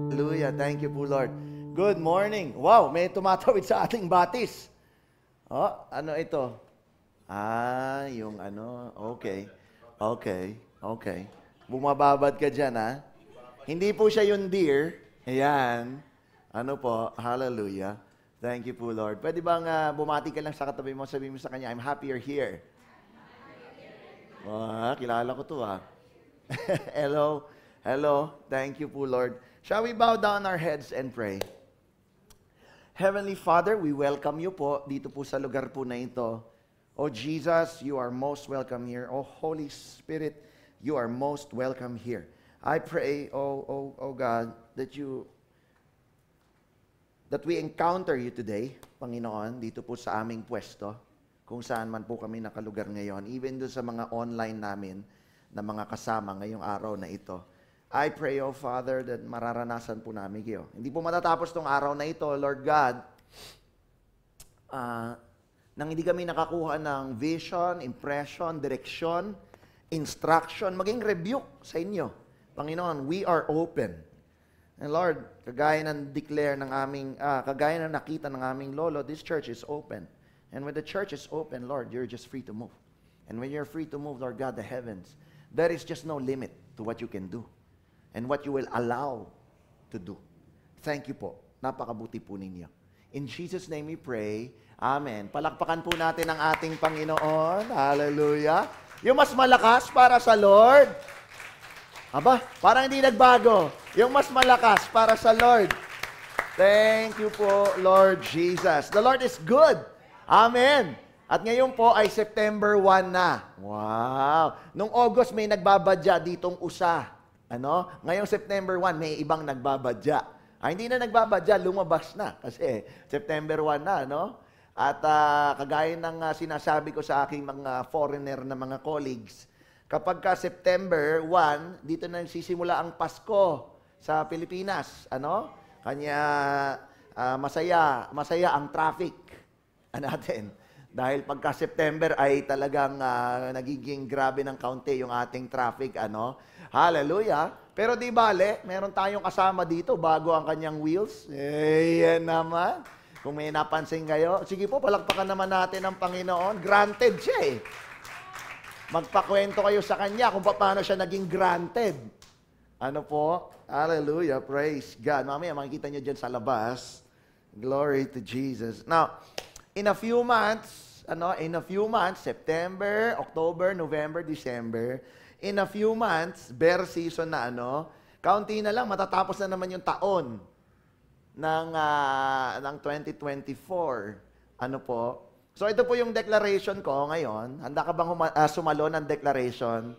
Hallelujah. Thank you po, Lord. Good morning. Wow, may tumatawid sa ating batis. Oh, ano ito? Yung ano. Okay. Bumababad ka dyan, ha? Hindi po siya yung deer. Ayan. Ano po? Hallelujah. Thank you po, Lord. Pwede bang bumati ka lang sa katabi mo, sabihin mo sa kanya, I'm happy you're here. Kilala ko to, ha? Hello. Thank you po, Lord. Shall we bow down our heads and pray? Heavenly Father, we welcome you po dito po sa lugar po na ito. Oh Jesus, you are most welcome here. Oh Holy Spirit, you are most welcome here. I pray, oh God, that we encounter you today, Panginoon, dito po sa aming pwesto, kung saan man po kami nakalugar ngayon, even doon sa mga online namin na mga kasama ngayong araw na ito. I pray, oh Father, that mararanasan po namin kayo. Hindi po matatapos tong araw na ito, Lord God, nang hindi kami nakakuha ng vision, impression, direction, instruction, maging rebuke sa inyo. Panginoon, we are open. And Lord, kagaya ng declare ng aming, kagaya ng nakita ng aming lolo, this church is open. And when the church is open, Lord, you're just free to move. And when you're free to move, Lord God, the heavens, there is just no limit to what you can do and what you will allow to do. Thank you po. Napakabuti po ninyo. In Jesus' name we pray. Amen. Palakpakan po natin ang ating Panginoon. Hallelujah. Yung mas malakas para sa Lord. Aba, parang hindi nagbago. Yung mas malakas para sa Lord. Thank you po, Lord Jesus. The Lord is good. Amen. At ngayon po ay September 1 na. Wow. Nung August may nagbabadya ditong USA. Ano? Ngayong September 1 may ibang nagbabadya. Hindi na nagbabadya, lumabas na. Kasi September 1 na, no? At kagaya ng sinasabi ko sa aking mga foreigner na mga colleagues, kapag ka September 1, dito na nagsisimula ang Pasko sa Pilipinas. Ano? Kanya masaya ang traffic natin. Dahil pagka September ay talagang nagiging grabe ng kaunti yung ating traffic. Ano? Hallelujah! Pero di bale, meron tayong kasama dito bago ang kanyang wheels. Yan naman. Kung may napansin kayo, sige po, palakpakan naman natin ang Panginoon. Granted siya eh. Magpakwento kayo sa kanya kung paano siya naging granted. Ano po? Hallelujah. Praise God. Mamaya makikita nyo dyan sa labas. Glory to Jesus. Now, in a few months, September, October, November, December, in a few months, bear season na kaunti na lang, matatapos na naman yung taon ng 2024. Ano po? So ito po yung declaration ko ngayon. Handa ka bang sumalo ng declaration?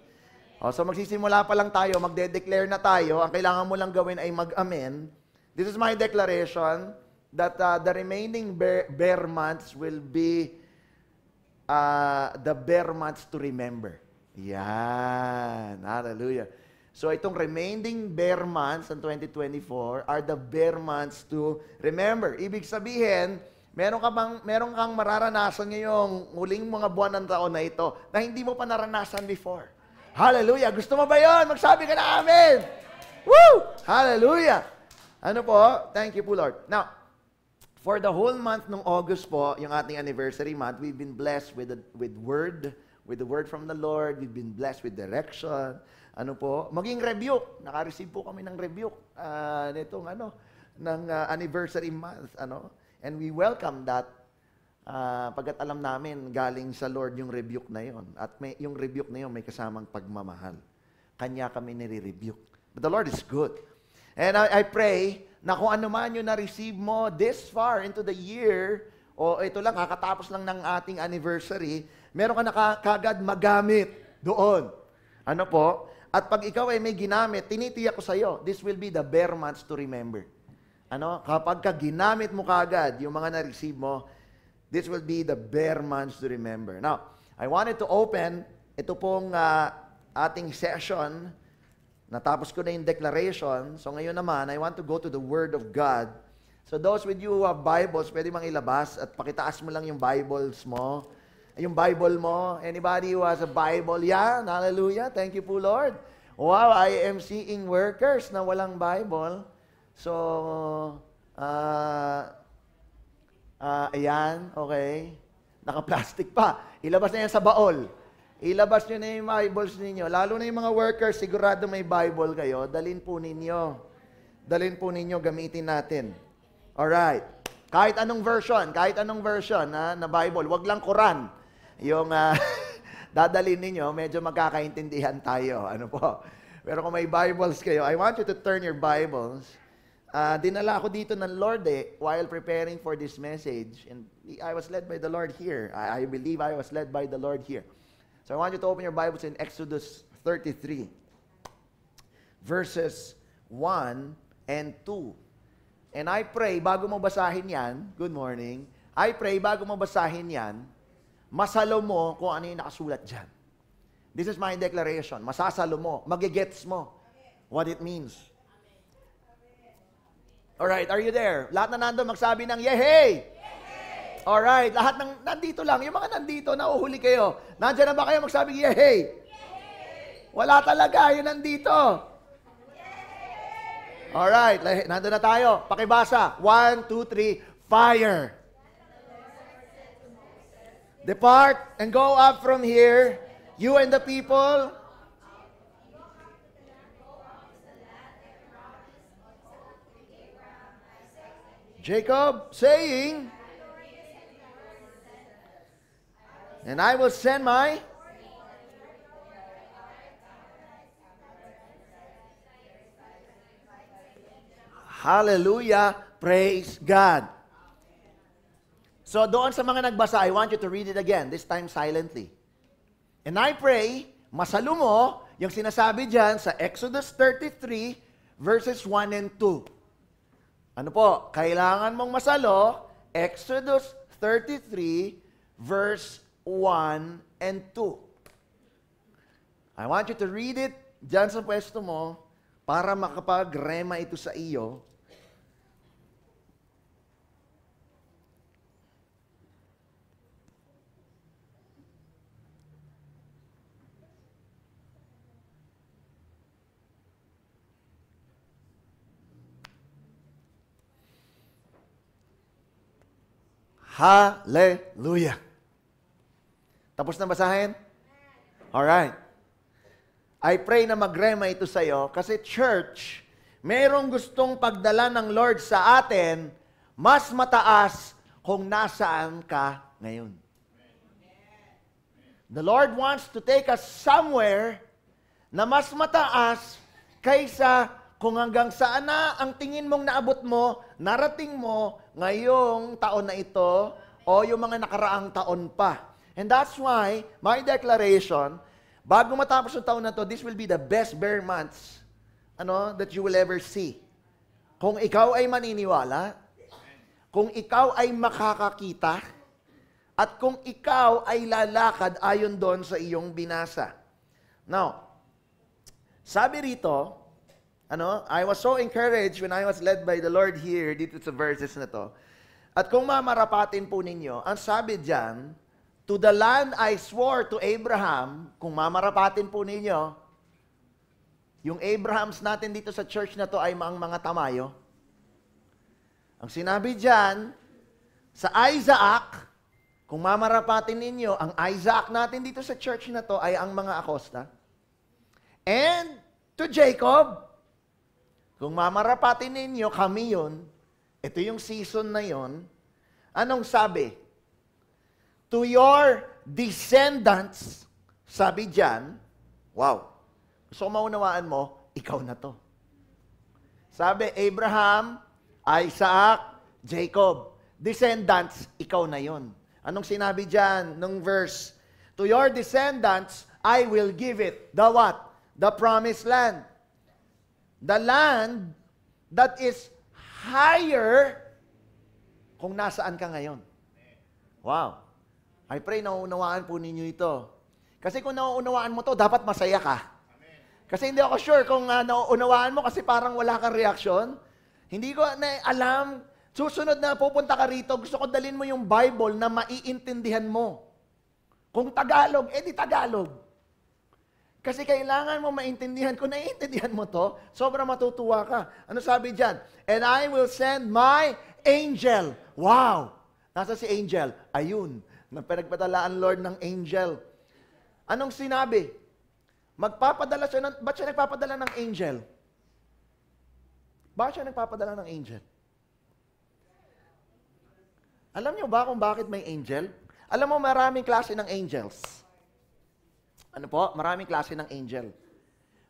So magsisimula pa lang tayo, magde-declare na tayo. Ang kailangan mo lang gawin ay mag-amen. This is my declaration that the remaining bear months will be the bear months to remember. Yan. Hallelujah. So itong remaining bear months in 2024 are the bear months to remember. Ibig sabihin, meron kang mararanasan ngayong huling mga buwan ng taon na ito na hindi mo pa naranasan before. Hallelujah. Gusto mo ba yun? Magsabi ka na amen. Woo! Hallelujah. Ano po? Thank you po, Lord. Now, for the whole month ng August po, yung ating anniversary month, we've been blessed with the word from the Lord. We've been blessed with direction. Ano po? Maging rebuke. Naka-receive po kami ng rebuke ng anniversary month. And we welcome that pagkat alam namin galing sa Lord yung rebuke na yon. At yung rebuke na yon may kasamang pagmamahal. Kanya kami nire-rebuke. But the Lord is good. And I pray na kung ano man yung na-receive mo this far into the year, o ito lang, kakatapos lang ng ating anniversary, meron ka na kagad magamit doon. Ano po? At pag ikaw ay may ginamit, tinitiyak ko sa iyo, this will be the bear months to remember. Kapag ka ginamit mo kagad yung mga na-receive mo, this will be the bear months to remember. Now, I wanted to open ito pong ating session. Natapos ko na yung declaration. So ngayon naman, I want to go to the Word of God. So those with you who have Bibles, pwede mang ilabas at pakitaas mo lang yung Bibles mo. Yung Bible mo? Anybody who has a Bible? Yan, hallelujah. Thank you po, Lord. Wow, I am seeing workers na walang Bible. So, ayan, okay. Naka-plastic pa. Ilabas na yan sa baol. Ilabas nyo na yung Bibles ninyo. Lalo na yung mga workers, sigurado may Bible kayo. Dalin po ninyo. Dalin po ninyo, gamitin natin. Alright. Kahit anong version na Bible. Wag lang Quran. Yung dadalin ninyo, medyo magkakaintindihan tayo. Ano po? Pero kung may Bibles kayo, I want you to turn your Bibles. Dinala ako dito ng Lord while preparing for this message. And I was led by the Lord here. I believe I was led by the Lord here. So I want you to open your Bibles in Exodus 33, verses 1 and 2. And I pray, bago mo basahin yan, good morning, I pray, bago mo basahin yan, masalo mo kung ano yung nakasulat dyan. This is my declaration. Masasalo mo, magigets mo what it means. Alright, are you there? Lahat na nandun magsabi ng yehey! Alright, lahat ng nandito lang. Yung mga nandito, nauhuli kayo. Nandiyan na ba kayo magsabi yehey? Wala talaga, yun nandito. Alright, nandun na tayo. Pakibasa. 1, 2, 3, fire. Depart and go up from here, you and the people. Jacob saying, and I will send my hallelujah, praise God. So doon sa mga nagbasa, I want you to read it again, this time silently. And I pray, masalo mo yung sinasabi dyan sa Exodus 33, verses 1 and 2. Ano po? Kailangan mong masalo, Exodus 33, verse 1 and 2. I want you to read it dyan sa pwesto mo para makapag-rema ito sa iyo. Hallelujah. Tapos na basahin? Alright. I pray na magrema ito sa iyo kasi church, merong gustong pagdala ng Lord sa atin mas mataas kung nasaan ka ngayon. The Lord wants to take us somewhere na mas mataas kaysa kung hanggang saan na ang tingin mong naabot mo, narating mo ngayong taon na ito o yung mga nakaraang taon pa. And that's why, my declaration, bago matapos yung taon na to, this will be the best bear months that you will ever see. Kung ikaw ay maniniwala, kung ikaw ay makakakita, at kung ikaw ay lalakad ayon doon sa iyong binasa. Now, sabi rito, I was so encouraged when I was led by the Lord here dito sa verses na to. At kung mamarapatin po ninyo, ang sabi diyan, to the land I swore to Abraham, kung mamarapatin po ninyo, yung Abrahams natin dito sa church na to ay mga tamayo. Ang sinabi diyan, sa Isaac, kung mamarapatin ninyo, ang Isaac natin dito sa church na to ay ang mga Acosta. And to Jacob, kung mamarapatin ninyo, kami yun, ito yung season na yun, anong sabi? To your descendants, sabi dyan, wow, gusto ko maunawaan mo, ikaw na to. Sabi, Abraham, Isaac, Jacob, descendants, ikaw na yun. Anong sinabi dyan nung verse? To your descendants, I will give it. The what? The promised land. The land that is higher kung nasaan ka ngayon. Wow. I pray nauunawaan po ninyo ito. Kasi kung nauunawaan mo to, dapat masaya ka. Kasi hindi ako sure kung nauunawaan mo kasi parang wala kang reaksyon. Hindi ko na alam. Susunod na pupunta ka rito, gusto ko dalhin mo yung Bible na maiintindihan mo. Kung Tagalog, di Tagalog. Kasi kailangan mo maintindihan. Kung naiintindihan mo to, sobrang matutuwa ka. Ano sabi dyan? And I will send my angel. Wow! Nasa si angel? Ayun. Pinagpadala ang Lord ng angel. Anong sinabi? Magpapadala siya ng... Ba't siya nagpapadala ng angel? Bakit siya nagpapadala ng angel? Alam niyo ba kung bakit may angel? Alam mo, maraming klase ng angels. Ano po? Maraming klase ng angel.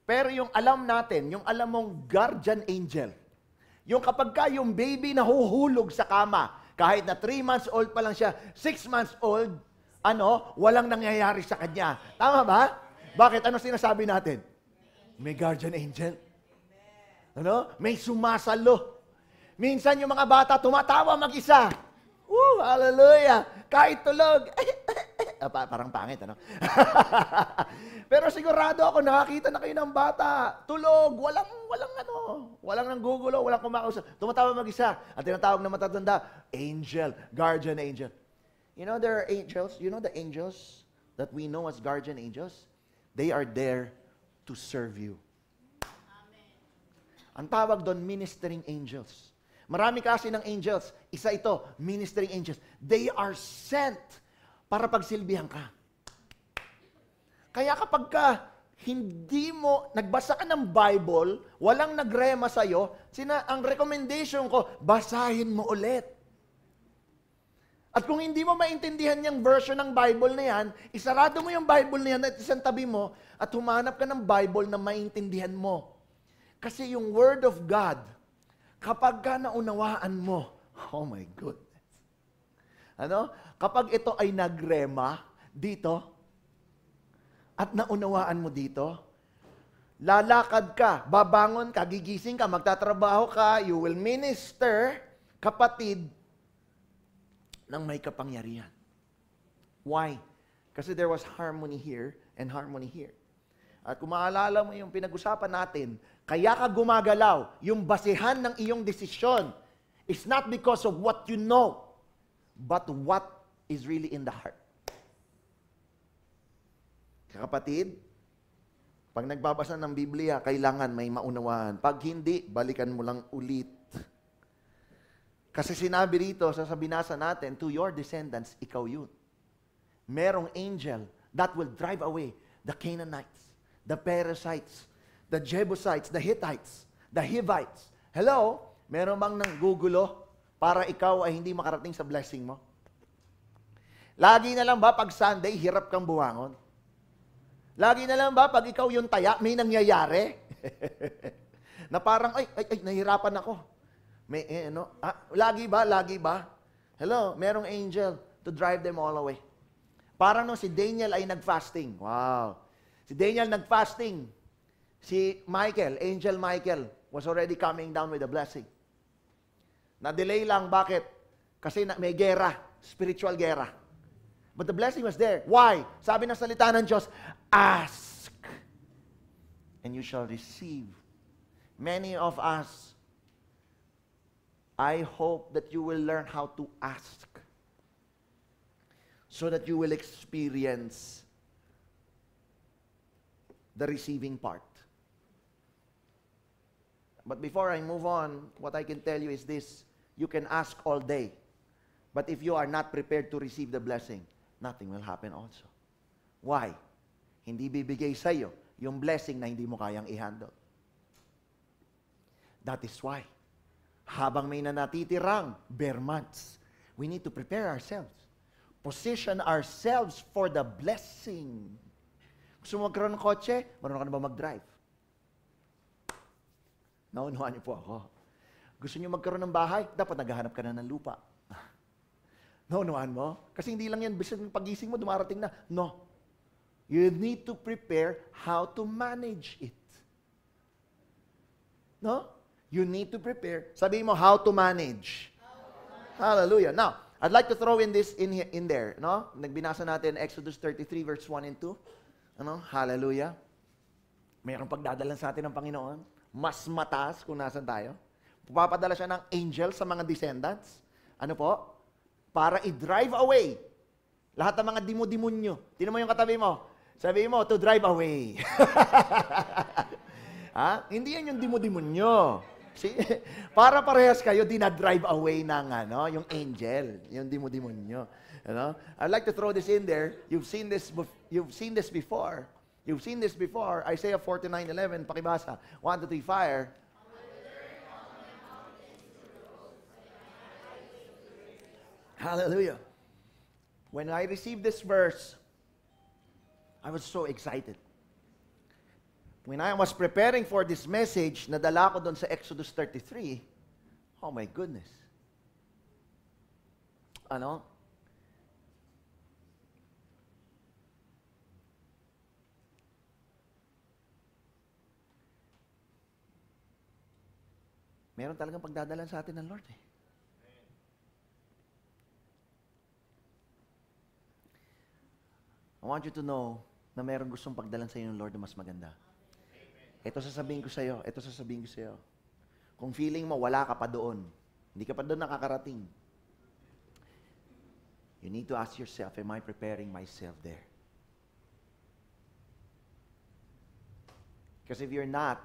Pero yung alam natin, yung alam mong guardian angel, yung kapag ka yung baby nahuhulog sa kama, kahit na 3 months old pa lang siya, 6 months old, walang nangyayari sa kanya. Tama ba? Bakit? Ano sinasabi natin? May guardian angel. May sumasalo. Minsan yung mga bata tumatawa mag-isa. Hallelujah! Kahit tulog. Parang pangit, Pero sigurado ako, nakakita na kayo ng bata. Tulog, walang nanggugulo, walang kumakausap. Tumatawa mag-isa. At tinatawag na matatanda, angel, guardian angel. You know, there are angels. You know the angels that we know as guardian angels? They are there to serve you. Amen. Ang tawag doon, ministering angels. Marami kasi ng angels. Isa ito, ministering angels. They are sent para pagsilbihan ka. Kaya kapag ka hindi mo, nagbasa ka ng Bible, walang nagrema sa'yo, ang recommendation ko, basahin mo ulit. At kung hindi mo maintindihan yung version ng Bible na yan, isarado mo yung Bible na yan at isang tabi mo at humanap ka ng Bible na maintindihan mo. Kasi yung Word of God, kapag ka naunawaan mo, oh my goodness. Kapag ito ay nagrema dito, at naunawaan mo dito, lalakad ka, babangon ka, gigising ka, magtatrabaho ka, you will minister, kapatid, ng may kapangyarihan. Why? Kasi there was harmony here and harmony here. At kung maalala mo yung pinag-usapan natin, kaya ka gumagalaw, yung basihan ng iyong desisyon is not because of what you know, but what is really in the heart. Kapatid, pag nagbabasa ng Biblia, kailangan may maunawaan. Pag hindi, balikan mo lang ulit. Kasi sinabi rito sa binasa natin, to your descendants, ikaw yun. Merong angel that will drive away the Canaanites, the Perizzites, the Jebusites, the Hittites, the Hivites. Hello? Meron bang nanggugulo para ikaw ay hindi makarating sa blessing mo? Lagi na lang ba pag Sunday, hirap kang buwangon? Lagi na lang ba pag ikaw yung taya, may nangyayari? Na parang, ay, nahihirapan ako. May, lagi ba? Hello, merong angel to drive them all away. Parang si Daniel ay nag-fasting. Wow. Si Daniel nag-fasting. Si Michael, Angel Michael, was already coming down with a blessing. Na-delay lang, bakit? Kasi may gera, spiritual gera. But the blessing was there. Why? Sabi ng salita ng Diyos, ask, and you shall receive. Many of us, I hope that you will learn how to ask so that you will experience the receiving part. But before I move on, what I can tell you is this: you can ask all day, but if you are not prepared to receive the blessing, nothing will happen also. Why? Hindi bibigay sa iyo yung blessing na hindi mo kayang i-handle. That is why, habang may nanatitirang bare months, we need to prepare ourselves. Position ourselves for the blessing. Gusto mo magkaroon ng kotse? Marunong ka na ba mag-drive? Naunuhan niyo po ako. Gusto niyo magkaroon ng bahay? Dapat naghahanap ka na ng lupa. Naunuhan mo? Kasi hindi lang yan, bisa ng pagising mo, dumarating na. No. You need to prepare how to manage it. No? You need to prepare. Sabihin mo, how to manage. Hallelujah. Now, I'd like to throw in this in there. No? Nagbinasa natin Exodus 33 verse 1 and 2. Hallelujah. Mayroong pagdadalan sa atin ng Panginoon. Mas mataas kung nasan tayo. Pupapadala siya ng angel sa mga descendants. Ano po? Para i-drive away Lahat ng mga dimo-demonyo. Tingnan mo yung katabi mo. Sabi mo, to drive away. Ha? Hindi yan yung dimo-demonyo. See? Para parehas kayo, dinadrive away ng yung angel, yung dimo-demonyo. I'd like to throw this in there. You've seen this before. You've seen this before. Isaiah 49:11, pakibasa. 1, 2, 3, fire. Hallelujah. When I received this verse, I was so excited. When I was preparing for this message, nadala ko doon sa Exodus 33, oh my goodness. Meron talagang pagdadalan sa atin ng Lord eh. I want you to know na meron gustong pagdalan sa iyo ng Lord na mas maganda. Ito sasabihin ko sa iyo. Kung feeling mo wala ka pa doon, hindi ka pa doon nakakarating, you need to ask yourself, am I preparing myself there? Because if you're not,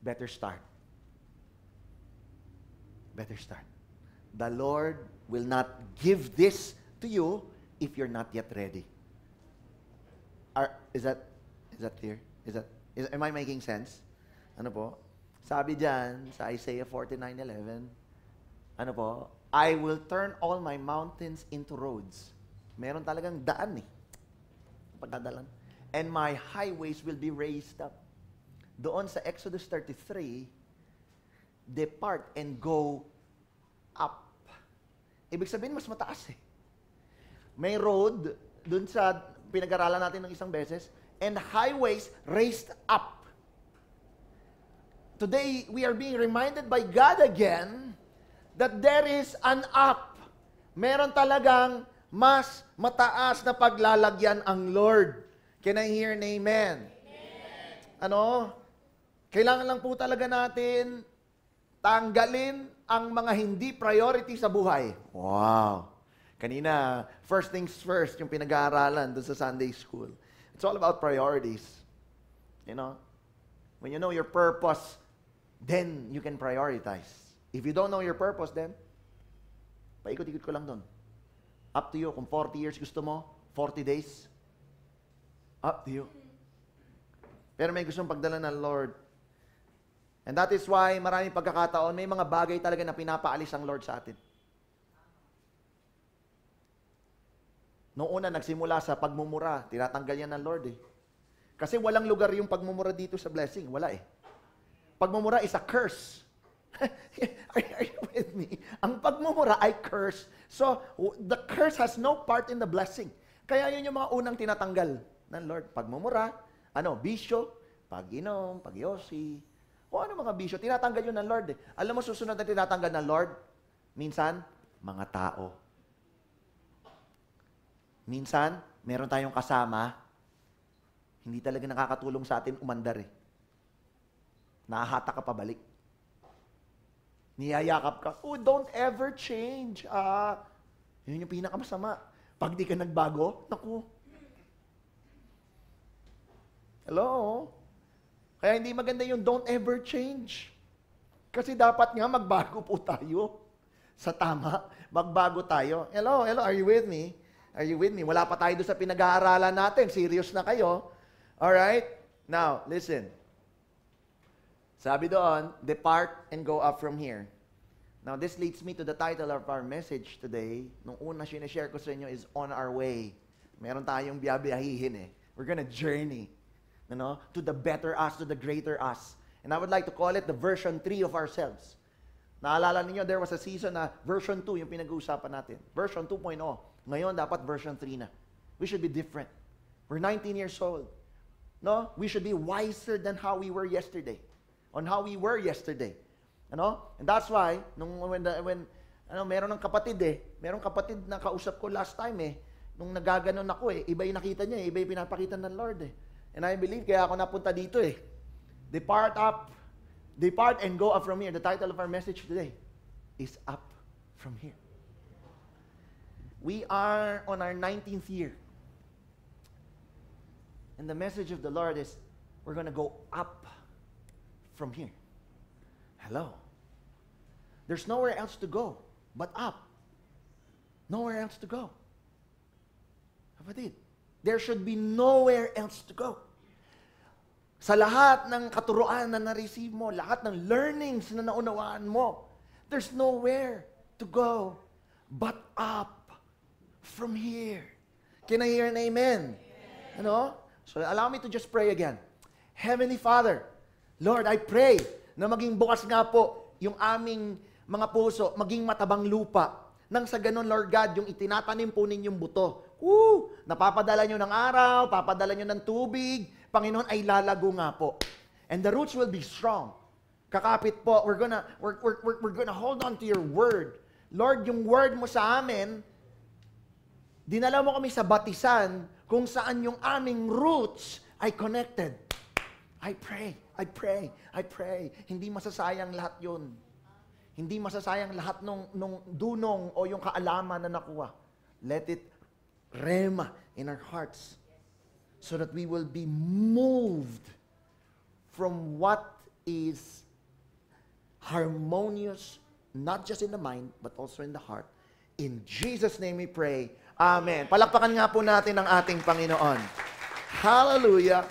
better start. Better start. The Lord will not give this to you if you're not yet ready. Is that clear? Am I making sense? Ano po? Sabi diyan sa Isaiah 49:11, ano po? I will turn all my mountains into roads. Meron talagang daan eh. Pagdadalan. And my highways will be raised up. Doon sa Exodus 33, depart and go up. Ibig sabihin, mas mataas eh. May road, doon sa pinag-aralan natin ng isang beses, and highways raised up. Today, we are being reminded by God again that there is an up. Meron talagang mas mataas na paglalagyan ang Lord. Can I hear an amen? Kailangan lang po talaga natin tanggalin ang mga hindi priority sa buhay. Wow! Kanina, first things first, yung pinag-aaralan doon sa Sunday school. It's all about priorities. When you know your purpose, then you can prioritize. If you don't know your purpose, then, paikot-ikot ko lang doon. Up to you. Kung 40 years gusto mo, 40 days, up to you. Pero may gustong pagdala ng Lord. And that is why maraming pagkakataon, may mga bagay talaga na pinapaalis ang Lord sa atin. Noong una, nagsimula sa pagmumura. Tinatanggal yan ng Lord eh. Kasi walang lugar yung pagmumura dito sa blessing. Wala eh. Pagmumura is a curse. Are you with me? Ang pagmumura ay curse. So, the curse has no part in the blessing. Kaya yun yung mga unang tinatanggal ng Lord. Pagmumura, bisyo, pag-inom, pag-yosi, o ano mga bisyo, tinatanggal yun ng Lord eh. Alam mo, susunod na tinatanggal ng Lord, minsan, mga tao. Minsan, meron tayong kasama, hindi talaga nakakatulong sa atin umandar eh. Nahahata ka pabalik. Niyayakap ka, don't ever change. Yun yung pinakamasama. Pag di ka nagbago, naku. Hello? Kaya hindi maganda yung don't ever change. Kasi dapat nga magbago po tayo. Sa tama, magbago tayo. Hello, are you with me? Are you with me? Wala pa tayo doon sa pinag-aaralan natin. Serious na kayo. Alright? Now, listen. Sabi doon, depart and go up from here. Now, this leads me to the title of our message today. Nung una sinashare ko sa inyo is On Our Way. Meron tayong biyabiyahihin eh. We're gonna journey. To the better us, to the greater us. And I would like to call it the version 3 of ourselves. Naalala niyo, there was a season na version 2 yung pinag-uusapan natin. Version 2.0. Ngayon, dapat version 3 na. We should be different. We're 19 years old. No? We should be wiser than how we were yesterday. On how we were yesterday. And that's why, meron ng kapatid merong kapatid na kausap ko last time nung nagaganon ako iba yung nakita niya iba yung pinapakita ng Lord And I believe, kaya ako napunta dito Depart and go up from here. The title of our message today is Up from Here. We are on our 19th year. And the message of the Lord is, we're going to go up from here. Hello. There's nowhere else to go but up. Nowhere else to go. Kapatid, there should be nowhere else to go. Sa lahat ng katuruan na na-receive mo, lahat ng learnings na naunawaan mo, there's nowhere to go but up from here. Can I hear an amen? Ano? So allow me to just pray again. Heavenly Father, Lord, I pray na maging bukas nga po yung aming mga puso, maging matabang lupa. Nang sa ganun, Lord God, yung itinatanim po ninyong buto, napapadala nyo ng araw, papadala nyo ng tubig, Panginoon, ay lalago nga po. And the roots will be strong. Kakapit po, we're gonna hold on to your word. Lord, yung word mo sa amin, dinala mo kami sa batisan kung saan yung aming roots ay connected. I pray. Hindi masasayang lahat yun. Hindi masasayang lahat nung dunong o yung kaalaman na nakuha. Let it rema in our hearts so that we will be moved from what is harmonious, not just in the mind, but also in the heart. In Jesus' name we pray. Amen. Palakpakan nga po natin ang ating Panginoon. Hallelujah.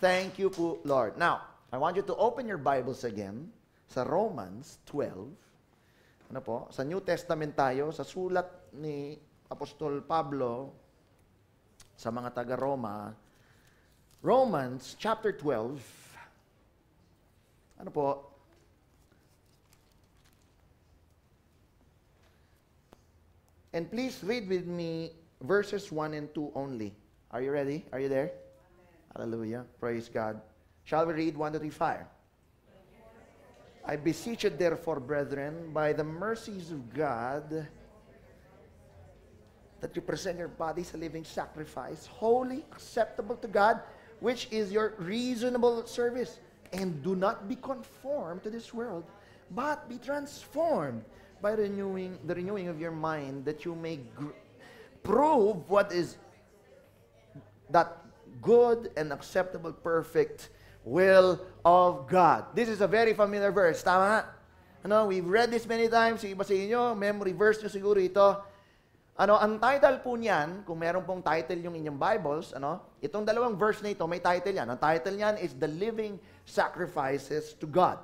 Thank you po, Lord. Now, I want you to open your Bibles again sa Romans 12. Ano po? Sa New Testament tayo, sa sulat ni Apostol Pablo sa mga taga-Roma, Romans chapter 12. Ano po? And please read with me verses 1 and 2 only. Are you ready? Are you there? Amen. Hallelujah. Praise God. Shall we read 1 to 3, 5? I beseech you therefore, brethren, by the mercies of God, that you present your bodies a living sacrifice, holy, acceptable to God, which is your reasonable service. And do not be conformed to this world, but be transformed by the renewing of your mind, that you may prove what is that good and acceptable, perfect will of God. This is a very familiar verse. Tama? Ano, we've read this many times. Yung iba sa inyo, memory verse nyo siguro ito. Ano, ang title po niyan, kung meron pong title yung inyong Bibles, ano, itong dalawang verse na ito, may title yan. Ang title niyan is The Living Sacrifices to God.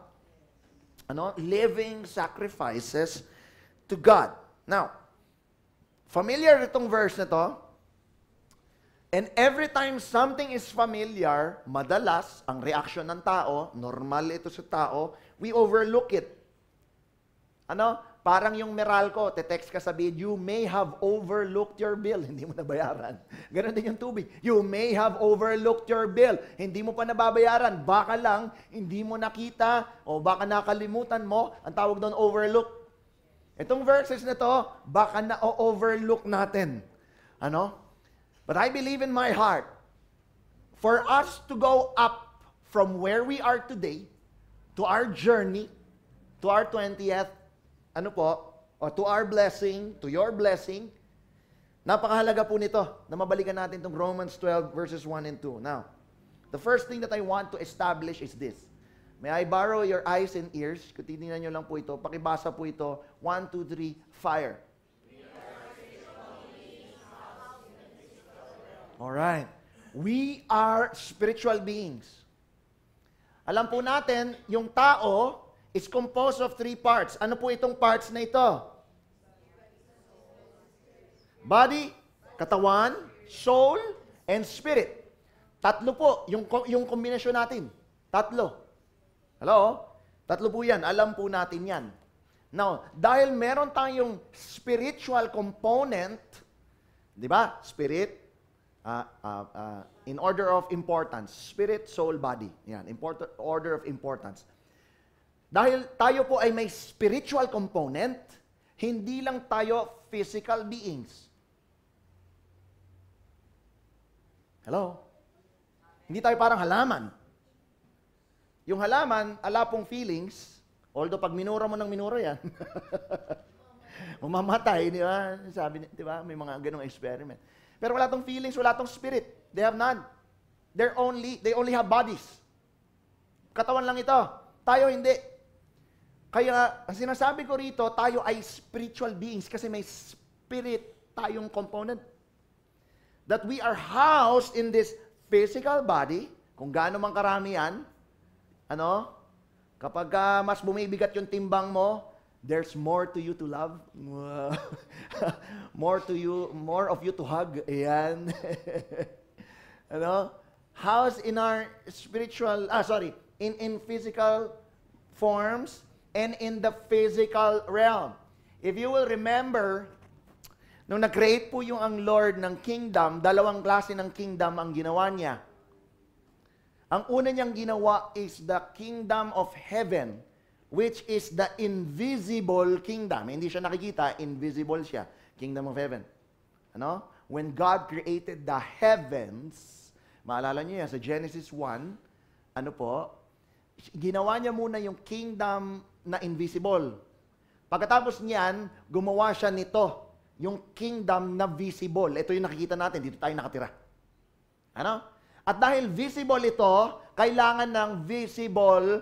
Ano? Living Sacrifices to God. Now, familiar itong verse na to. And every time something is familiar, madalas, ang reaction ng tao, normal ito sa tao, we overlook it. Ano? Parang yung Meralco, te-text ka sabihin, you may have overlooked your bill. Hindi mo nabayaran. Ganon din yung tubig. You may have overlooked your bill. Hindi mo pa nababayaran. Baka lang, hindi mo nakita, o baka nakalimutan mo, ang tawag doon, overlook. Itong verses na to, baka na-overlook natin. Ano? But I believe in my heart, for us to go up from where we are today, to our journey, to our 20th, ano po, or to our blessing, to your blessing, napakahalaga po nito na mabalikan natin itong Romans 12 verses 1 and 2. Now, the first thing that I want to establish is this. May I borrow your eyes and ears? Kung titingnan nyo lang po ito, pakibasa po ito. 1, 2, 3, fire. Alright. We are spiritual beings. Alam po natin, yung tao is composed of 3 parts. Ano po itong parts na ito? Body, katawan, soul, and spirit. Tatlo po, yung kombinasyon natin. Tatlo. Hello? Tatlo po yan. Alam po natin yan. Now, dahil meron tayong spiritual component, di ba? Spirit, in order of importance. Spirit, soul, body. Yan, order of importance. Dahil tayo po ay may spiritual component, hindi lang tayo physical beings. Hello? Hindi tayo parang halaman. Yung halaman, ala pong feelings, although pag minura mo ng minura yan, Mamamatay, di ba? Sabi, di ba? May mga ganong experiment. Pero wala tong feelings, wala tong spirit. They have none. They only have bodies. Katawan lang ito. Tayo hindi. Kaya, ang sinasabi ko rito, tayo ay spiritual beings kasi may spirit tayong component. That we are housed in this physical body, kung gaano man karami yan, kapag mas bumibigat yung timbang mo, there's more to you to love. more of you to hug. Ayan. Housed in our spiritual, in physical forms and in the physical realm. If you will remember, nung nag-create po yung ang Lord ng kingdom, dalawang klase ng kingdom ang ginawa niya. Ang una niyang ginawa is the kingdom of heaven, which is the invisible kingdom. Hindi siya nakikita, invisible siya. Kingdom of heaven. When God created the heavens, maalala niyo yan, sa Genesis 1, ginawa niya muna yung kingdom na invisible. Pagkatapos niyan, gumawa siya nito, yung kingdom na visible. Ito yung nakikita natin, dito tayo nakatira. At dahil visible ito, kailangan ng visible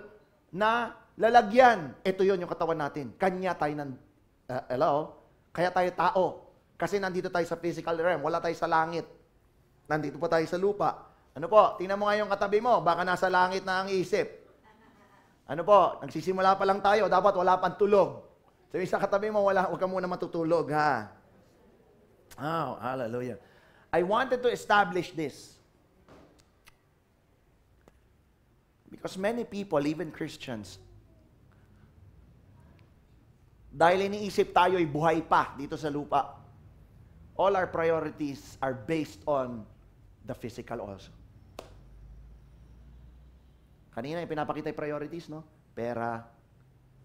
na lalagyan. Ito yon yung katawan natin. Kanya tayo Kaya tayo tao. Kasi nandito tayo sa physical realm. Wala tayo sa langit. Nandito pa tayo sa lupa. Tingnan mo nga yung katabi mo. Baka nasa langit na ang isip. Nagsisimula pa lang tayo. Dapat wala pang tulog. So sa katabi mo, huwag ka muna matutulog, ha? Oh, hallelujah. I wanted to establish this. Because many people, even Christians, dahil iniisip tayo ay buhay pa dito sa lupa, all our priorities are based on the physical also. Kanina yung pinapakita yung priorities, no? Pera.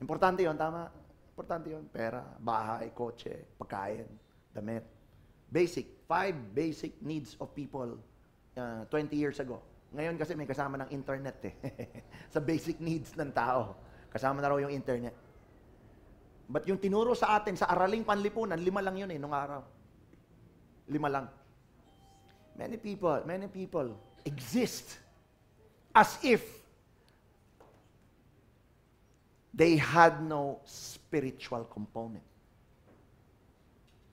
Importante yun, tama? Importante yun. Pera, bahay, kotse, pagkain, damit. Basic. 5 basic needs of people 20 years ago. Ngayon kasi may kasama ng internet sa basic needs ng tao. Kasama na raw yung internet. But yung tinuro sa atin sa araling panlipunan, 5 lang yun nung araw. 5 lang. Many people exist as if they had no spiritual component.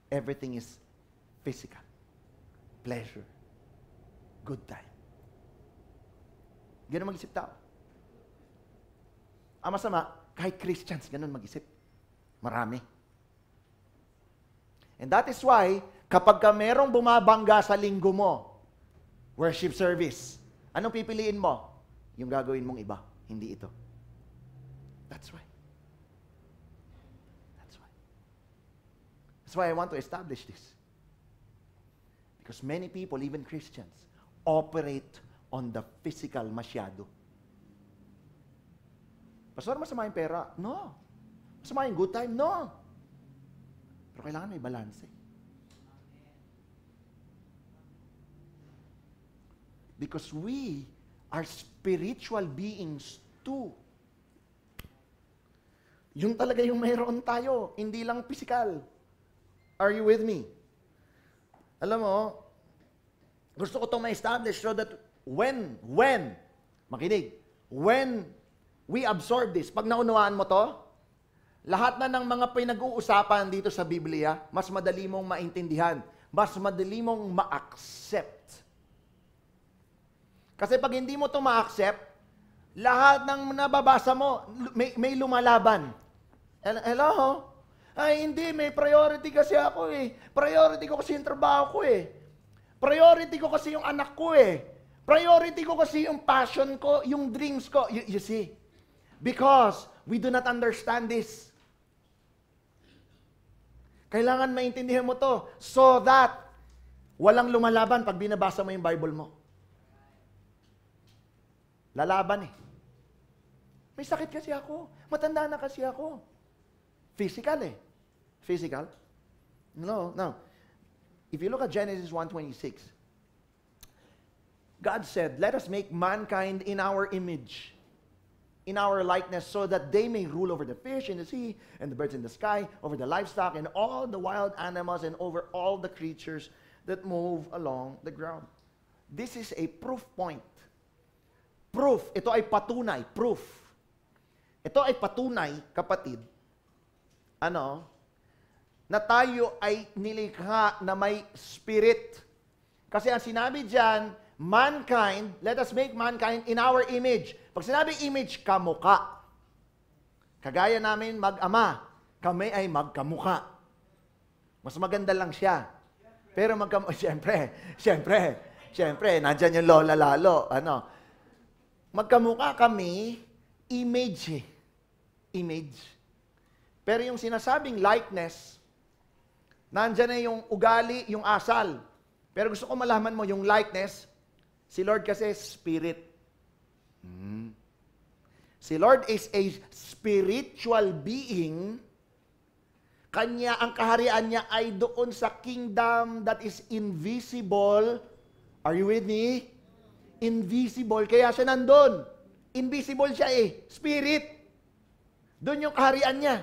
Everything is physical. Pleasure. Good time. Ganun mag-isip tao. Ang masama, kahit Christians, ganun mag-isip. Marami. And that is why, kapag ka merong bumabangga sa linggo mo, worship service, anong pipiliin mo? Yung gagawin mong iba, hindi ito. That's why. That's why I want to establish this. Because many people, even Christians, operate on the physical masyado. Pastor, masama yung pera? No. Masama yung good time? No. Pero kailangan may balance. Because we are spiritual beings too. Yung talaga yung mayroon tayo, hindi lang physical. Are you with me? Alam mo, gusto ko itong ma-establish so that when we absorb this, pag naunawaan mo to, lahat na ng mga pinag-uusapan dito sa Biblia, mas madali mong maintindihan, mas madali mong ma-accept. Kasi pag hindi mo to ma-accept, lahat ng nababasa mo, may lumalaban. Hello? Ay, hindi, may priority kasi ako eh. Priority ko kasi yung trabaho ko eh. Priority ko kasi yung anak ko eh. Priority ko kasi yung passion ko, yung dreams ko. You see? Because we do not understand this. Kailangan maintindihan mo to so that walang lumalaban pag binabasa mo yung Bible mo. Lalaban eh. May sakit kasi ako. Matanda na kasi ako. Physical eh. Physical. No. If you look at Genesis 1:26, God said, let us make mankind in our image. in our likeness, so that they may rule over the fish in the sea, and the birds in the sky, over the livestock, and all the wild animals, and over all the creatures that move along the ground. This is a proof point. Proof. Ito ay patunay. Proof. Ito ay patunay, kapatid, na tayo ay nilikha na may spirit. Kasi ang sinabi diyan, mankind, let us make mankind in our image. Pag sinabi image, kamukha. Kagaya namin mag-ama, kami ay magkamukha. Mas maganda lang siya. Pero siyempre, nandyan yung lola lalo. Magkamukha kami, image. Image. Pero yung sinasabing likeness, nandyan na yung ugali, yung asal. Pero gusto ko malaman mo yung likeness, si Lord kasi spirit. Si Lord is a spiritual being. Kanya, ang kaharian niya ay doon sa kingdom that is invisible. Are you with me? Invisible. Kaya siya nandun. Invisible siya Spirit. Doon yung kaharian niya.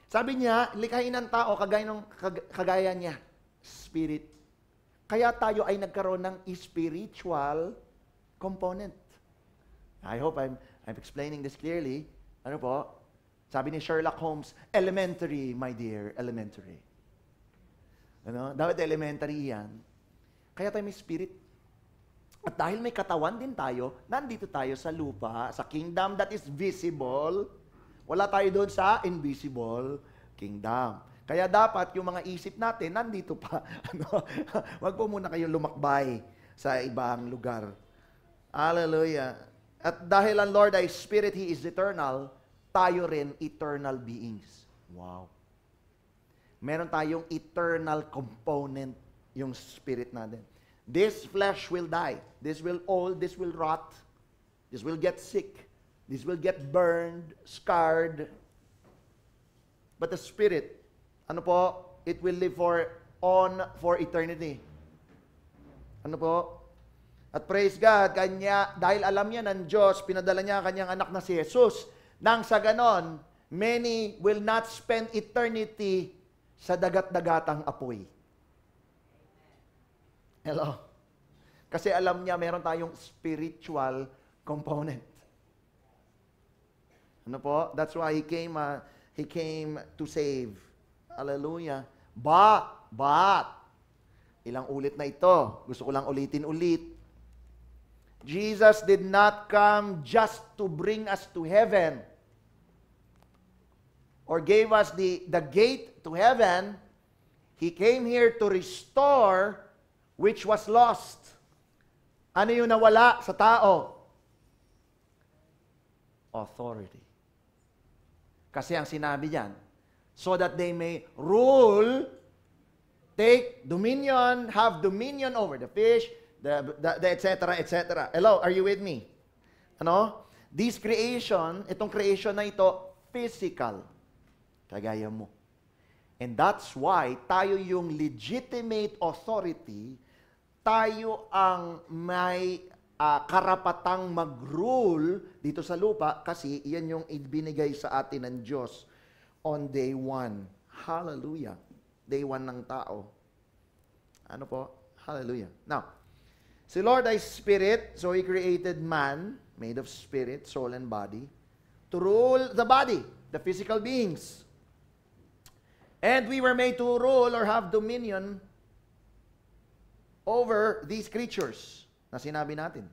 Sabi niya, likhain ng tao kagaya niya. Spirit. Kaya tayo ay nagkaroon ng spiritual component. I hope I'm explaining this clearly. Ano po? Sabi ni Sherlock Holmes, elementary, my dear, elementary. Dapat elementary yan. Kaya tayo may spirit. At dahil may katawan din tayo, nandito tayo sa lupa, sa kingdom that is visible. Wala tayo doon sa invisible kingdom. Kaya dapat yung mga isip natin, nandito pa. Wag po muna kayo lumakbay sa ibang lugar. Hallelujah. At dahil ang Lord ay Spirit, He is eternal, tayo rin eternal beings. Wow. Meron tayong eternal component, yung spirit natin. This flesh will die. This will old, this will rot. This will get sick. This will get burned, scarred. But the spirit, it will live for eternity. At praise God, dahil alam niya ng Diyos, pinadala niya ang kanyang anak na si Jesus. Nang sa ganon, many will not spend eternity sa dagat-dagatang apoy. Hello? Kasi alam niya, meron tayong spiritual component. That's why He came to save. Hallelujah. But, ilang ulit na ito. Gusto ko lang ulitin-ulit. Jesus did not come just to bring us to heaven or gave us the gate to heaven. He came here to restore which was lost. Ano yung nawala sa tao? Authority. Kasi ang sinabi diyan, so that they may rule, take dominion, have dominion over the fish, the etc., etc. Hello, are you with me? This creation, itong creation na ito, physical. Kagaya mo. And that's why tayo yung legitimate authority, tayo ang may karapatang mag-rule dito sa lupa kasi iyan yung ibinigay sa atin ng Diyos on day 1. Hallelujah. Day 1 ng tao. Hallelujah. Now, si Lord ay spirit, so He created man, made of spirit, soul, and body, to rule the body, the physical beings. And we were made to rule or have dominion over these creatures na sinabi natin.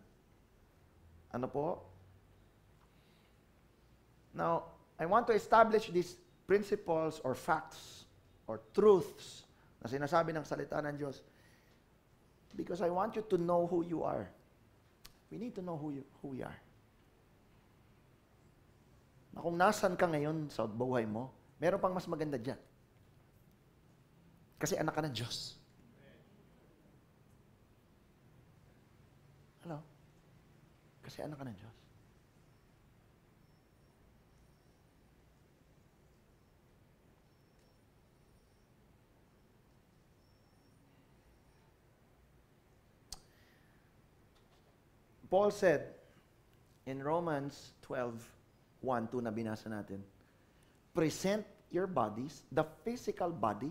Now, I want to establish these principles or facts or truths na sinasabi ng salita ng Diyos because I want you to know who you are. We need to know who we are. Na kung nasan ka ngayon sa buhay mo, meron pang mas maganda dyan. Kasi anak ka ng Diyos. Hello? Kasi anak ka ng Diyos. Paul said, In Romans 12:1-2 na binasa natin, present your bodies, the physical body,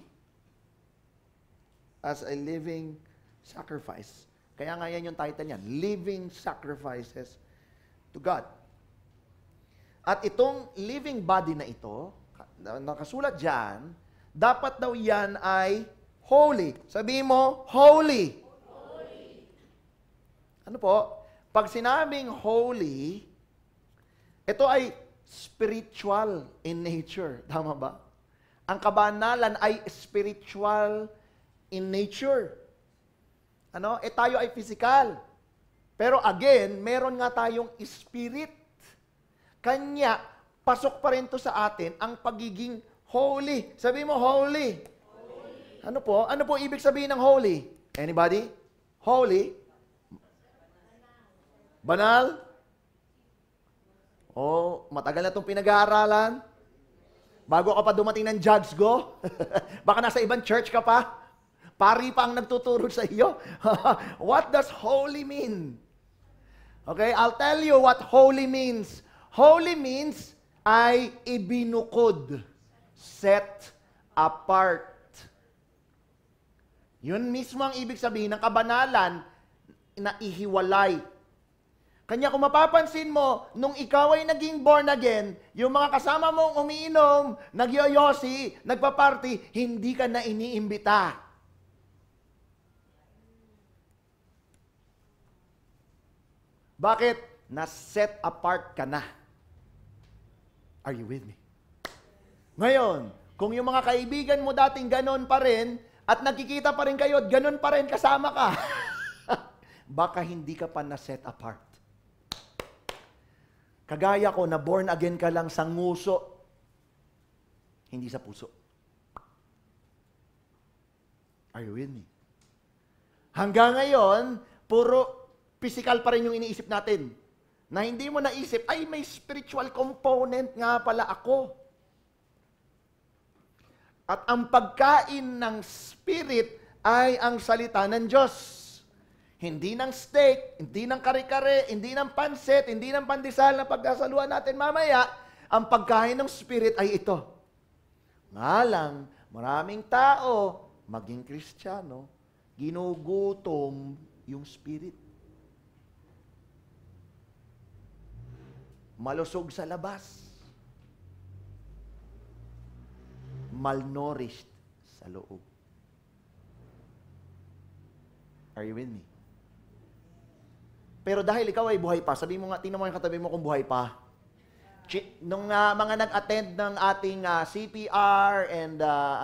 as a living sacrifice. Kaya nga yan yung title niyan, Living Sacrifices to God. At itong living body na ito, nakasulat dyan, dapat daw yan ay holy. Sabihin mo, holy. Holy. Ano po? Pag sinabing holy, ito ay spiritual in nature. Tama ba? Ang kabanalan ay spiritual in nature. Ano? Tayo ay physical. Pero again, meron nga tayong spirit. Kanya, pasok pa rin to sa atin ang pagiging holy. Sabi mo, holy. Holy. Ano po? Ano po ibig sabihin ng holy? Anybody? Holy? Banal? Oh, matagal na itong pinag-aaralan. Bago ka pa dumating ng Judge Go. Baka nasa ibang church ka pa. Pari pa ang nagtuturo sa iyo. What does holy mean? Okay, I'll tell you what holy means. Holy means ay ibinukod, set apart. Yun mismo ang ibig sabihin ng kabanalan na ihiwalay. Kanya kung mapapansin mo, nung ikaw ay naging born again, yung mga kasama mong umiinom, nagyoyosi, nagpa-party, hindi ka na iniimbita. Bakit? Na-set apart ka na. Are you with me? Ngayon, kung yung mga kaibigan mo dating ganon pa rin, at nakikita pa rin kayo, at ganon pa rin kasama ka, baka hindi ka pa na-set apart. Kagaya ko na born again ka lang sa nguso, hindi sa puso. Are you with me? Hanggang ngayon, puro physical pa rin yung iniisip natin. Na hindi mo naisip, ay may spiritual component nga pala ako. At ang pagkain ng spirit ay ang salita ng Diyos. Hindi ng steak, hindi ng kare-kare, hindi ng pansit, hindi ng pandesal na pagkasaluhan natin mamaya. Ang pagkain ng spirit ay ito. Nga lang, maraming tao, maging Kristiyano, ginugutom yung spirit. Malusog sa labas. Malnourished sa loob. Are you with me? Pero dahil ikaw ay buhay pa, sabi mo nga, tingnan mo yung katabi mo kung buhay pa. Nung mga nag-attend ng ating CPR and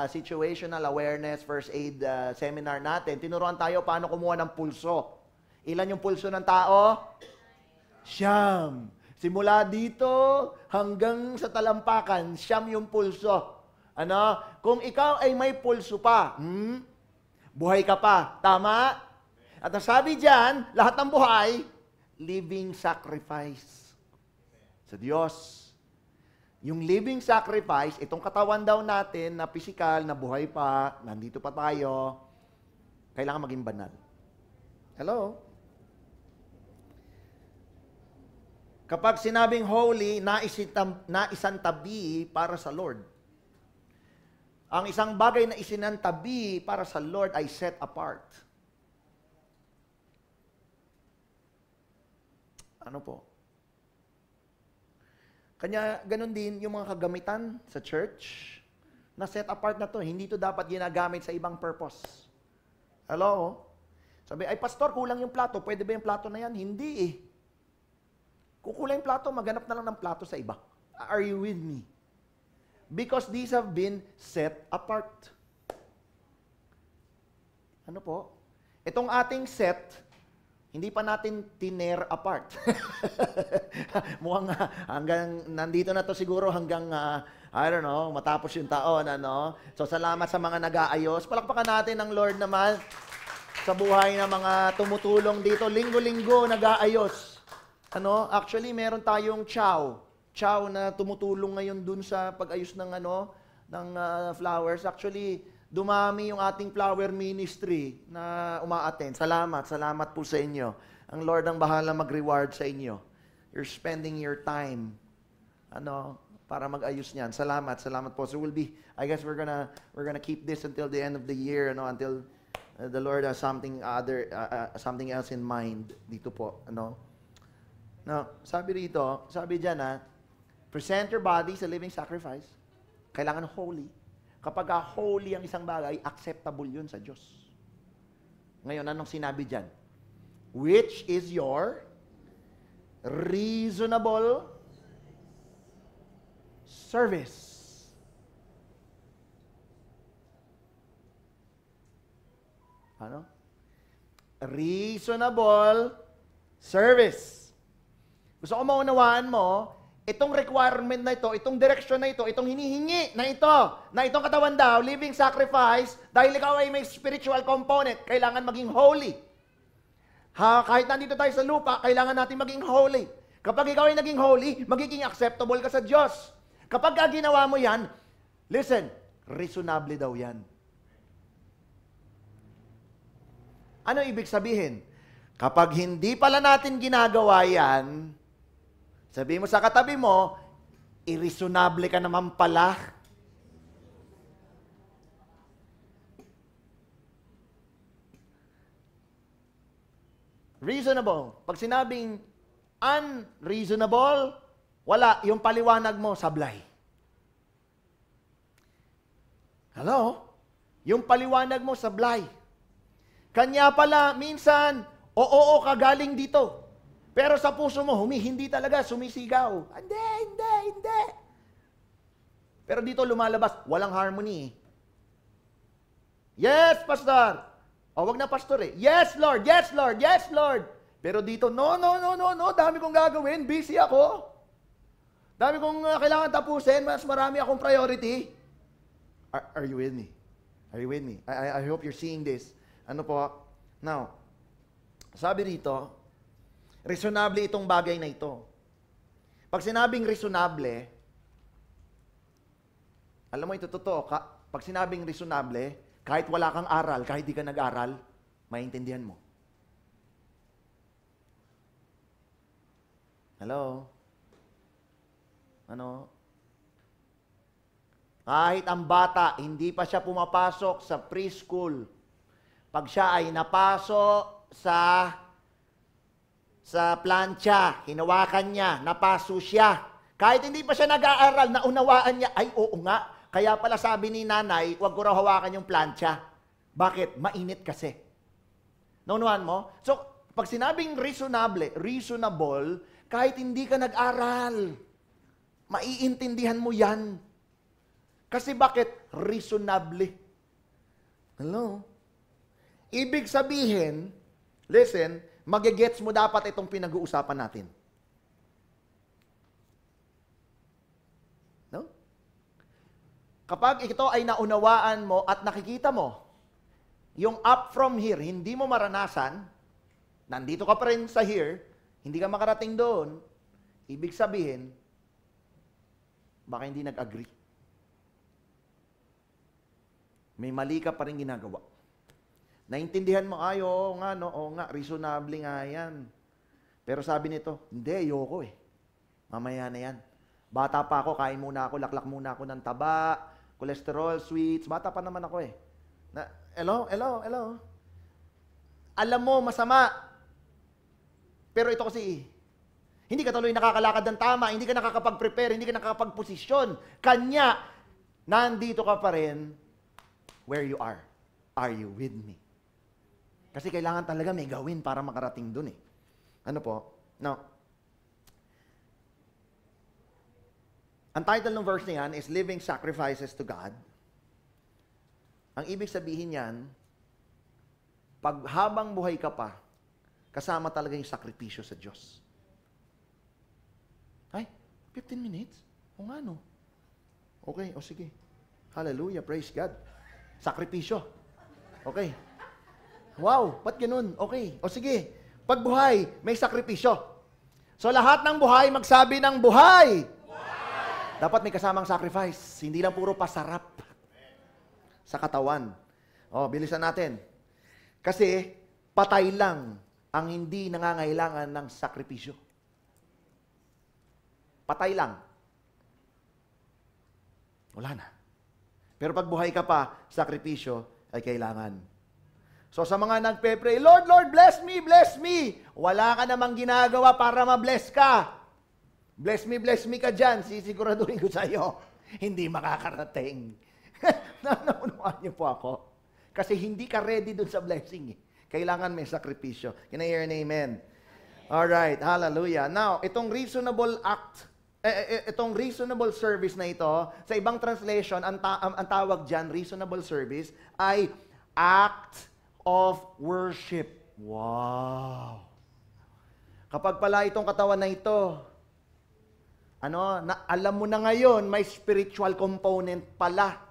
situational awareness first aid seminar natin, tinuruan tayo paano kumuha ng pulso. Ilan yung pulso ng tao? Siyam. Simula dito hanggang sa talampakan, siyam yung pulso. Ano? Kung ikaw ay may pulso pa, buhay ka pa. Tama? At ang sabi diyan, lahat ng buhay, living sacrifice sa Diyos. Yung living sacrifice, itong katawan daw natin na physical, na buhay pa, nandito pa tayo, kailangan maging banal. Hello? Kapag sinabing holy, naisantabi para sa Lord. Ang isang bagay na isinantabi para sa Lord ay set apart. Ano po? Kanya, ganun din yung mga kagamitan sa church, na set apart na to. Hindi to dapat ginagamit sa ibang purpose. Hello? Sabi, ay pastor, kulang yung plato. Pwede ba yung plato na yan? Hindi eh. Kung kulang yung plato, maghanap na lang ng plato sa iba. Are you with me? Because these have been set apart. Ano po? Itong ating set, hindi pa natin tiner apart. Mukhang hanggang, nandito na to siguro hanggang, I don't know, matapos yung taon, ano? So, salamat sa mga nag-aayos. Palakpakan natin ang Lord naman sa buhay ng mga tumutulong dito. Linggo-linggo, nag-aayos. Ano? Actually, meron tayong chow na tumutulong ngayon dun sa pag-ayos ng ng flowers. Actually, dumami yung ating flower ministry na umaattend. Salamat po sa inyo. Ang Lord ang bahala mag-reward sa inyo. you're spending your time, para mag-ayos niyan. Salamat po. So I guess we're gonna keep this until the end of the year, until the Lord has something else in mind dito po, Now, sabi diyan, present your body as a living sacrifice. Kailangan holy. Kapag holy ang isang bagay, acceptable yun sa Diyos. Ngayon, anong sinabi diyan? Which is your reasonable service. Reasonable service. Gusto ko maunawaan mo, itong requirement na ito, itong direction na ito, itong hinihingi na itong katawan daw, living sacrifice, dahil ikaw ay may spiritual component, kailangan maging holy. Kahit nandito tayo sa lupa, kailangan natin maging holy. Kapag ikaw ay naging holy, magiging acceptable ka sa Diyos. Kapag ginawa mo yan, listen, reasonable daw yan. Ano ibig sabihin? Kapag hindi pala natin ginagawa yan, sabi mo sa katabi mo, irreasonable ka naman pala. Reasonable. Pag sinabing unreasonable, wala. Yung paliwanag mo, sablay. Hello? Yung paliwanag mo, sablay. Kanya pala, minsan, oo ka galing dito. Pero sa puso mo, hindi talaga, sumisigaw. Hindi. Pero dito lumalabas, walang harmony. Yes, Pastor. Wag na Pastor eh. Yes, Lord. Pero dito, no. Dami kong gagawin. Busy ako. Dami kong kailangan tapusin. Mas marami akong priority. Are you with me? I hope you're seeing this. Ano po? Now, sabi rito, reasonable itong bagay na ito. Pag sinabing reasonable, alam mo ito totoo, pag sinabing reasonable, kahit wala kang aral, kahit di ka nag-aral, maintindihan mo. Hello? Kahit ang bata, hindi pa siya pumapasok sa preschool. Pag siya ay napasok sa plancha, hinawakan niya, napaso siya. Kahit hindi pa siya nag-aaral, naunawaan niya, ay oo nga, kaya pala sabi ni nanay, huwag ko raw hawakan yung plancha. Bakit? Mainit kasi. Naunawaan mo? So, pag sinabing reasonable, kahit hindi ka nag-aral, maiintindihan mo yan. Kasi bakit? Reasonable. Hello? Ibig sabihin, listen, magigets mo dapat itong pinag-uusapan natin. No? Kapag ito ay naunawaan mo at nakikita mo, yung up from here, hindi mo maranasan, nandito ka pa rin sa here, hindi ka makarating doon, ibig sabihin, baka hindi nag-agree. May mali ka pa rin ginagawa. Naintindihan mo, oo nga, reasonable nga yan. Pero sabi nito, hindi, ayoko eh. Mamaya na yan. Bata pa ako, kain muna ako, laklak muna ako ng taba, cholesterol, sweets, bata pa naman ako eh. Hello? Alam mo, masama. Pero ito kasi, hindi ka tuloy nakakalakad ng tama, hindi ka nakakapag-prepare, hindi ka nakakapag-posisyon. Kanya, nandito ka pa rin where you are. Are you with me? Kasi kailangan talaga may gawin para makarating dun eh. Ano po? Now, ang title ng verse na yan is Living Sacrifices to God. Ang ibig sabihin yan, pag habang buhay ka pa, kasama talaga yung sakripisyo sa Diyos. Ay, 15 minutes? O nga no. Okay, sige. Hallelujah, praise God. Sakripisyo. Okay. Wow, ba't ganun? Okay. Sige. Pag buhay, may sakripisyo. So lahat ng buhay, magsabi ng buhay. Dapat may kasamang sacrifice. Hindi lang puro pasarap sa katawan. Bilisan natin. Kasi patay lang ang hindi nangangailangan ng sakripisyo. patay lang. Wala na. Pero pag buhay ka pa, sakripisyo ay kailangan. So sa mga nagpe-pray, Lord, Lord, bless me, bless me. Wala ka namang ginagawa para ma-bless ka. Bless me ka dyan. Sisiguraduhin ko sa iyo, hindi makakarating. Naunawaan niyo po ako. Kasi hindi ka ready dun sa blessing. Kailangan may sakripisyo. Can I hear an amen? Alright, hallelujah. Now, itong reasonable service na ito, sa ibang translation, ang tawag dyan, reasonable service, ay act of worship. Wow! Kapag pala itong katawan na ito, alam mo na ngayon, may spiritual component pala.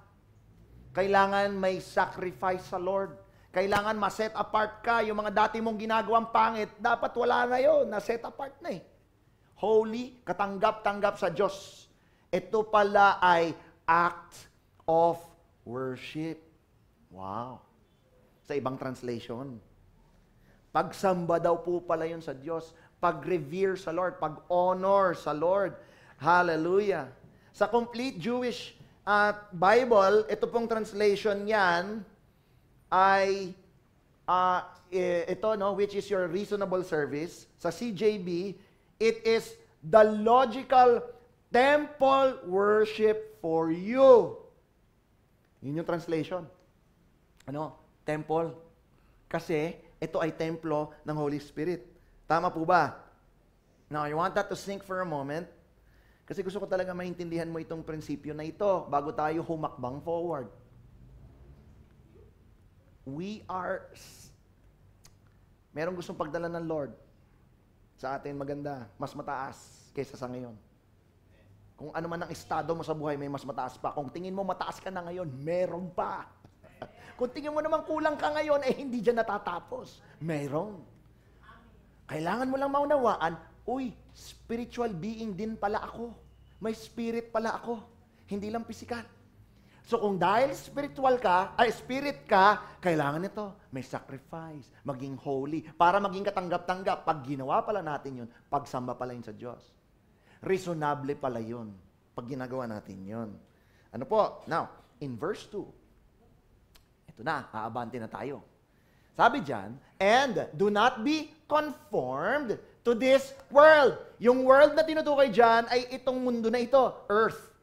Kailangan may sacrifice sa Lord. Kailangan ma-set apart ka. Yung mga dati mong ginagawang pangit, dapat wala na yun. Na-set apart na eh. Holy, katanggap-tanggap sa Diyos. Ito pala ay act of worship. Wow. Sa ibang translation. Pagsamba daw po pala yun sa Diyos. Pag-revere sa Lord. Pag-honor sa Lord. Hallelujah. Sa complete Jewish Bible, ito pong translation yan ay ito, which is your reasonable service. Sa CJB, it is the logical temple worship for you. Yun yung translation. Temple. Kasi ito ay templo ng Holy Spirit. Tama po ba? Now, I want that to sink for a moment. Kasi gusto ko talaga maintindihan mo itong prinsipyo na ito bago tayo humakbang forward. Merong gustong pagdala ng Lord sa atin maganda, mas mataas kaysa sa ngayon. Kung ano man ang estado mo sa buhay, may mas mataas pa. Kung tingin mo mataas ka na ngayon, meron pa. Kung tingin mo naman kulang ka ngayon, hindi dyan natatapos. Meron. Kailangan mo lang maunawaan, spiritual being din pala ako. May spirit pala ako. Hindi lang physical. So kung dahil spirit ka, kailangan nito, may sacrifice, maging holy, para maging katanggap-tanggap. Pag ginawa pala natin yun, pagsamba pala yun sa Diyos. Reasonable pala yun, pag ginagawa natin yun. Ano po? Now, in verse 2, ito na, aabante na tayo. Sabi dyan, and do not be conformed to this world. Yung world na tinutukoy dyan ay itong mundo na ito, earth.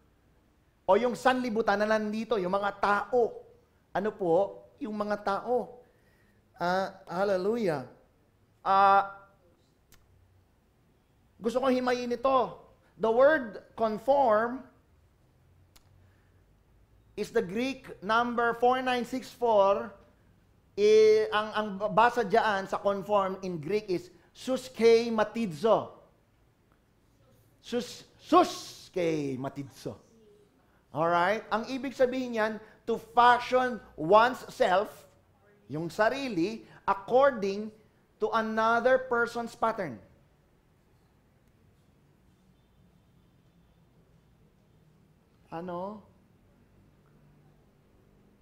O yung sanlibutan na nandito, yung mga tao. Ano po? Yung mga tao. Hallelujah. Gusto kong himayin ito. The word conform is the Greek number 4964. Ang basa dyan sa conform in Greek is suskei matidzo. Suskei matidzo. Alright? Ang ibig sabihin yan, to fashion one's self, yung sarili, according to another person's pattern. Ano?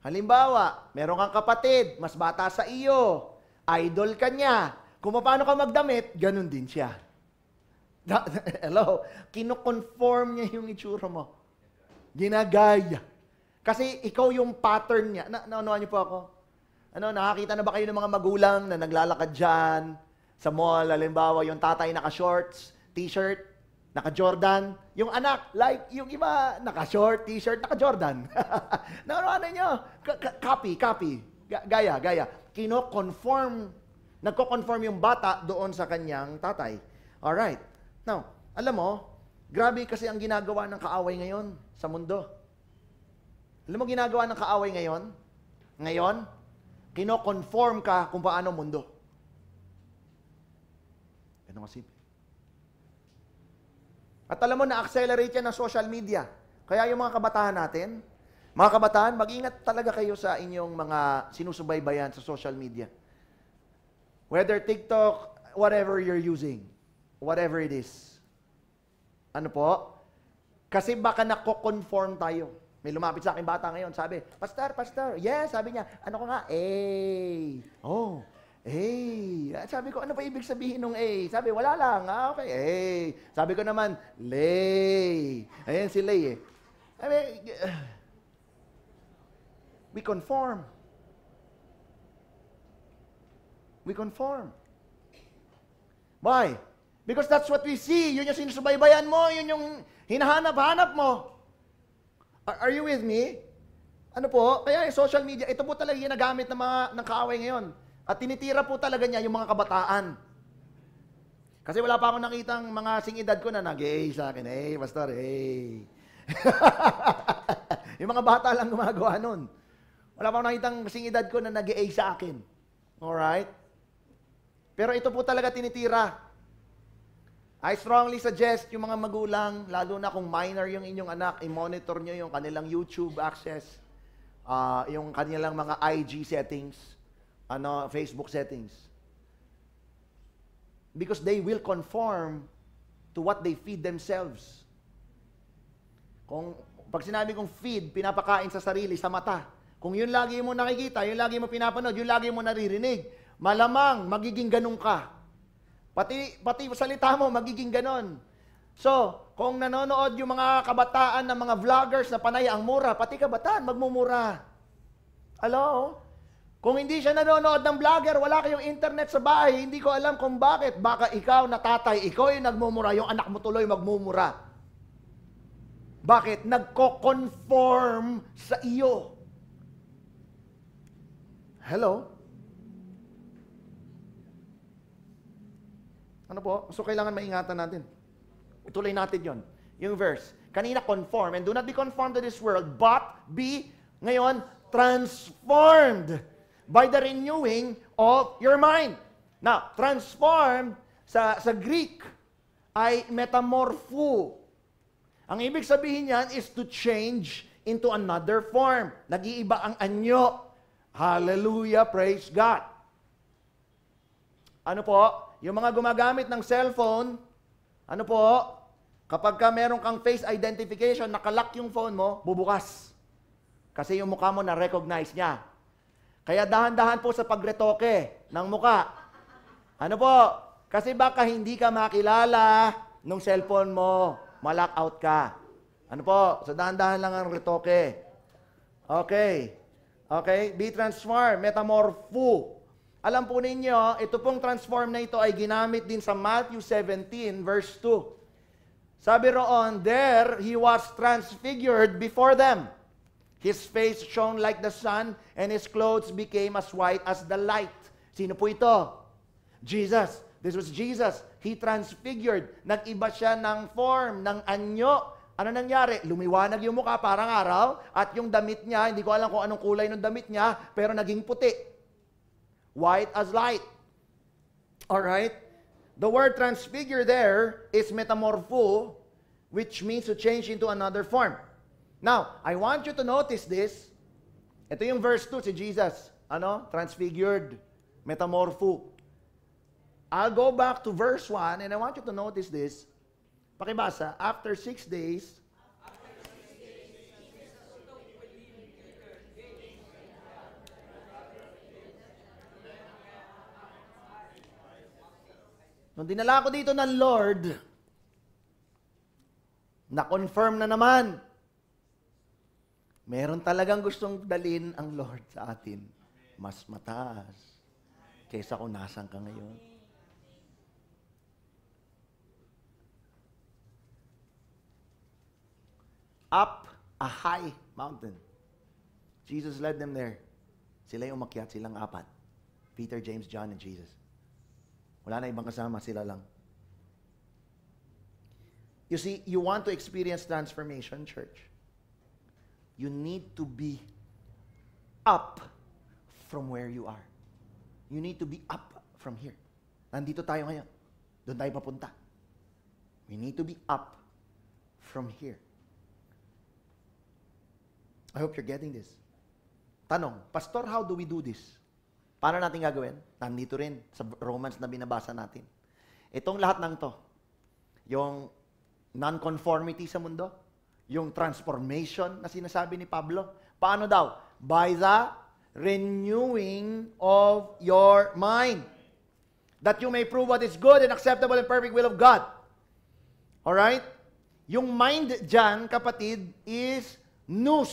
Halimbawa, meron kang kapatid, mas bata sa iyo, idol ka niya. Kung paano ka magdamit, ganun din siya. Hello? Kino-conform niya yung itsura mo. Ginagaya. Kasi ikaw yung pattern niya. Naunawan niyo po ako? Nakakita na ba kayo ng mga magulang na naglalakad dyan sa mall? Halimbawa, yung tatay naka-shorts, t-shirt, naka-Jordan. Yung anak, like yung iba, naka-short, t-shirt, naka-Jordan. Naunawan niyo? Copy. Gaya. Kino-conform. Nagko-conform yung bata doon sa kanyang tatay. Alright. Now, alam mo, grabe kasi ang ginagawa ng kaaway ngayon sa mundo. Alam mo ginagawa ng kaaway ngayon? Ngayon, kino-conform ka kung paano mundo. Ganun kasi. At alam mo, na-accelerate yan ng social media. Kaya yung mga kabataan natin, mag-ingat talaga kayo sa inyong mga sinusubaybayan sa social media. Whether TikTok, whatever you're using, whatever it is. Ano po? Kasi baka nako-conform tayo. May lumapit sa akin bata ngayon, sabi, Pastor, yes, sabi niya, ano ko nga? Sabi ko, ano pa ibig sabihin ng A? Sabi, wala lang. Okay, A. Sabi ko naman, lay. Ayan si lay eh. Sabi, we conform. We conform. Why? Because that's what we see. Yun yung sinusubaybayan mo. Yun yung hinahanap-hanap mo. Are you with me? Ano po? Kaya yung social media, ito po talaga ginagamit ng kaaway ngayon. At tinitira po talaga niya yung mga kabataan. Kasi wala pa akong nakitang mga singidad ko na nag-A sa akin. Hey, pastor, hey. Yung mga bata lang gumagawa nun. Wala pa akong nakitang singidad ko na nag-A sa akin. Alright? Pero ito po talaga tinitira. I strongly suggest yung mga magulang, lalo na kung minor yung inyong anak, i-monitor nyo yung kanilang YouTube access, yung kanilang mga IG settings, Facebook settings. Because they will conform to what they feed themselves. Pag sinabi kong feed, pinapakain sa sarili, sa mata. Kung yun lagi mo nakikita, yun lagi mo pinapanood, yun lagi mo naririnig, malamang magiging ganun ka. Pati salita mo, magiging ganon. So, kung nanonood yung mga kabataan ng mga vloggers na panay ang mura, pati kabataan, magmumura. Hello? Kung hindi siya nanonood ng vlogger, wala kayong internet sa bahay, hindi ko alam kung bakit. Baka ikaw na tatay, ikaw yung nagmumura, yung anak mo tuloy magmumura. Bakit? Nagko-conform sa iyo. Hello? Ano po? So, kailangan maingatan natin. Ituloy natin yon. Yung verse. Kanina, conform. And do not be conformed to this world, but be, ngayon, transformed by the renewing of your mind. Now, transformed sa Greek ay metamorpho. Ang ibig sabihin niyan is to change into another form. Nag-iiba ang anyo. Hallelujah, praise God. Ano po? Yung mga gumagamit ng cellphone, ano po? Kapag ka meron kang face identification, nakalock yung phone mo, bubukas. Kasi yung mukha mo na-recognize niya. Kaya dahan-dahan po sa pagretoke ng mukha. Ano po? Kasi baka hindi ka makilala nung cellphone mo, ma-lock out ka. Ano po? So dahan-dahan lang ang retoke. Okay. Okay? Be transformed, metamorpho. Alam po ninyo, ito pong transform na ito ay ginamit din sa Matthew 17, verse 2. Sabi roon, there he was transfigured before them. His face shone like the sun, and his clothes became as white as the light. Sino po ito? Jesus. This was Jesus. He transfigured. Nag-iba siya ng form, ng anyo. Ano nangyari? Lumiwanag yung mukha, parang araw, at yung damit niya, hindi ko alam kung anong kulay ng damit niya, pero naging puti. White as light. Alright? The word transfigure there is metamorpho, which means to change into another form. Now, I want you to notice this. Ito yung verse 2, si Jesus. Transfigured, metamorpho. I'll go back to verse 1, and I want you to notice this. Pakibasa, after 6 days, nung dinala ko dito ng Lord, na-confirm na naman, meron talagang gustong dalhin ang Lord sa atin. Mas mataas kaysa kung nasan ka ngayon. Up a high mountain. Jesus led them there. Sila yung umakyat, silang apat. Peter, James, John, and Jesus. Wala na ibang kasama, sila lang. You see, you want to experience transformation, church. You need to be up from where you are. You need to be up from here. Nandito tayo ngayon. Doon tayo papunta. We need to be up from here. I hope you're getting this. Tanong, Pastor, how do we do this? Paano natin gagawin? Nandito rin sa Romans na binabasa natin. Itong lahat ng to, yung non-conformity sa mundo, yung transformation na sinasabi ni Pablo, paano daw? By the renewing of your mind, that you may prove what is good and acceptable and perfect will of God. Alright? Yung mind dyan, kapatid, is nous.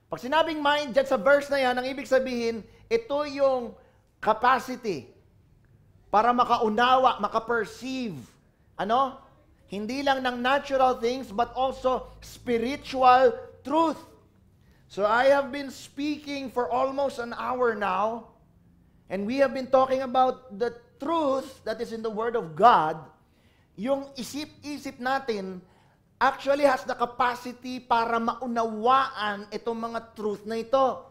Pag sinabing mind dyan sa verse na yan, ang ibig sabihin, ito yung capacity para makaunawa, makaperceive. Ano? Hindi lang ng natural things, but also spiritual truth. So I have been speaking for almost an hour now, and we have been talking about the truth that is in the Word of God. Yung isip-isip natin actually has the capacity para maunawaan itong mga truth na ito.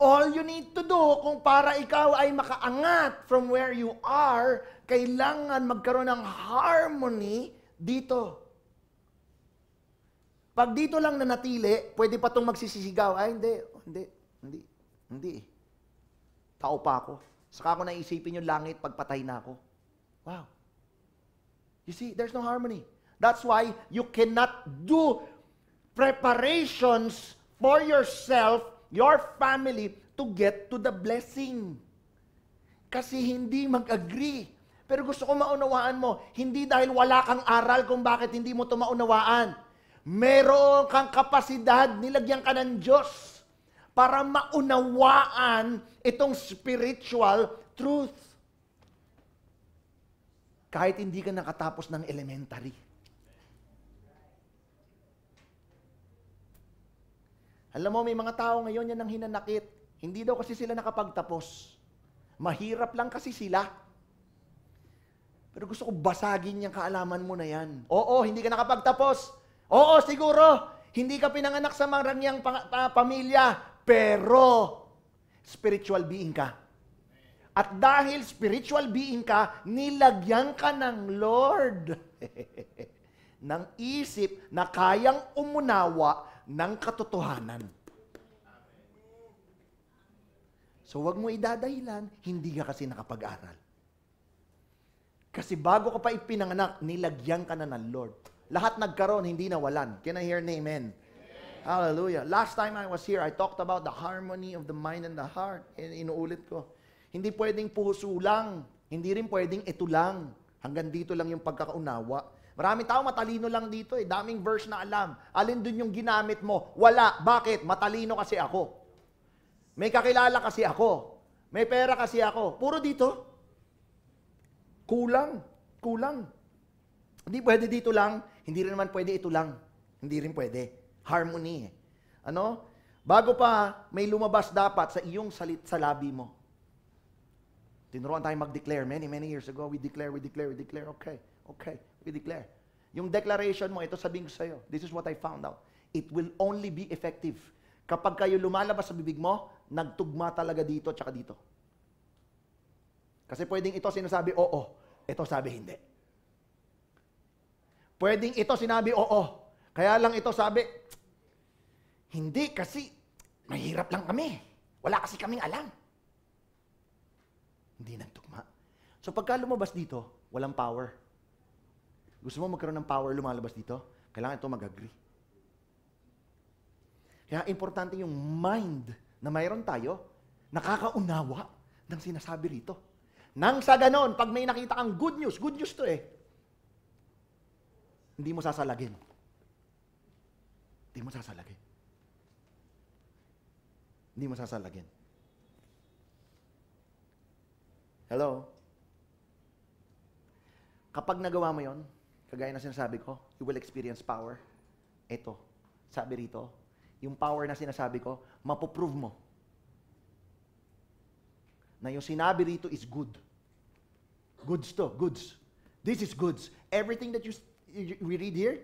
All you need to do kung para ikaw ay makaangat from where you are, kailangan magkaroon ng harmony dito. Pag dito lang nanatili, pwede pa itong magsisisigaw. Ay, hindi. Tao pa ako. Saka ako naisipin yung langit pagpatay na ako. Wow. You see, there's no harmony. That's why you cannot do preparations for yourself, your family, to get to the blessing. Kasi hindi mag-agree. Pero gusto ko maunawaan mo, hindi dahil wala kang aral kung bakit hindi mo ito maunawaan. Meron kang kapasidad, nilagyan ka ng Diyos para maunawaan itong spiritual truth. Kahit hindi ka nakatapos ng elementary. Alam mo, may mga tao ngayon yan ang hinanakit. Hindi daw kasi sila nakapagtapos. Mahirap lang kasi sila. Pero gusto ko basagin yung kaalaman mo na yan. Oo, hindi ka nakapagtapos. Oo, siguro, hindi ka pinanganak sa marangyang pamilya, pero spiritual being ka. At dahil spiritual being ka, nilagyan ka ng Lord ng isip na kayang umunawa ng katotohanan. So wag mo idadahilan, hindi ka kasi nakapag-aral. Kasi bago ka pa ipinanganak, nilagyan ka na ng Lord. Lahat nagkaroon, hindi nawalan. Can I hear an amen? Hallelujah. Last time I was here, I talked about the harmony of the mind and the heart. Inuulit ko. Hindi pwedeng puso lang. Hindi rin pwedeng ito lang. Hanggang dito lang yung pagkakaunawa. Maraming tao matalino lang dito eh. Daming verse na alam. Alin dun yung ginamit mo? Wala. Bakit? Matalino kasi ako. May kakilala kasi ako. May pera kasi ako. Puro dito. Kulang. Hindi pwede dito lang. Hindi rin naman pwede ito lang. Hindi rin pwede. Harmony. Ano? Bago pa may lumabas dapat sa iyong sa labi mo. Tinuruan tayo mag-declare. Many years ago, we declare. Okay. We declare. Yung declaration mo, ito sabihin ko sa'yo. This is what I found out. It will only be effective kapag kayo lumalabas sa bibig mo, nagtugma talaga dito at saka dito. Kasi pwedeng ito sinasabi, oo. Ito sabi, hindi. Pwedeng ito sinabi, oo. Kaya lang ito sabi, hindi kasi mahirap lang kami. Wala kasi kaming alam. Hindi nagtugma. So pagka lumabas dito, walang power. Gusto mo magkaroon ng power lumalabas dito? Kailangan ito mag-agree. Kaya importante yung mind na mayroon tayo, nakakaunawa ng sinasabi rito. Nang sa ganon, pag may nakita kang good news to eh, hindi mo sasalagin. Hindi mo sasalagin. Hello? Kapag nagawa mo yon, kagaya na sinasabi ko, you will experience power. Ito, sabi rito, yung power na sinasabi ko, mapoprove mo na yung sinabi rito is good. Goods. This is goods. Everything that we read here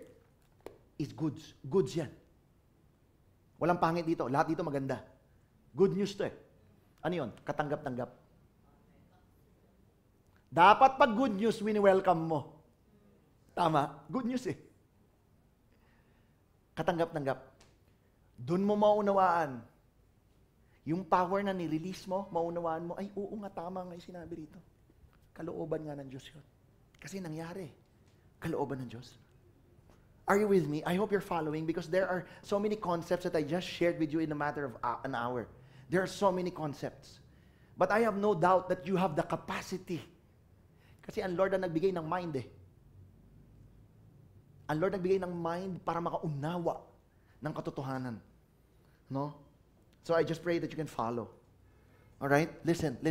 is goods. Goods yan. Walang pangit dito. Lahat dito maganda. Good news to eh. Ano yun? Katanggap-tanggap. Dapat pag good news, wini-welcome mo. Tama? Good news eh. Katanggap-tanggap. Doon mo maunawaan. Yung power na nirelease mo, maunawaan mo, ay oo nga, tama nga yung sinabi rito. Kalooban nga ng Diyos yun. Kasi nangyari. Kalooban ng Diyos. Are you with me? I hope you're following because there are so many concepts that I just shared with you in a matter of an hour. There are so many concepts. But I have no doubt that you have the capacity. Kasi ang Lord ang nagbigay ng mind eh. Ang Lord nagbigay ng mind para makaunawa ng katotohanan. No? So I just pray that you can follow. Alright? Listen.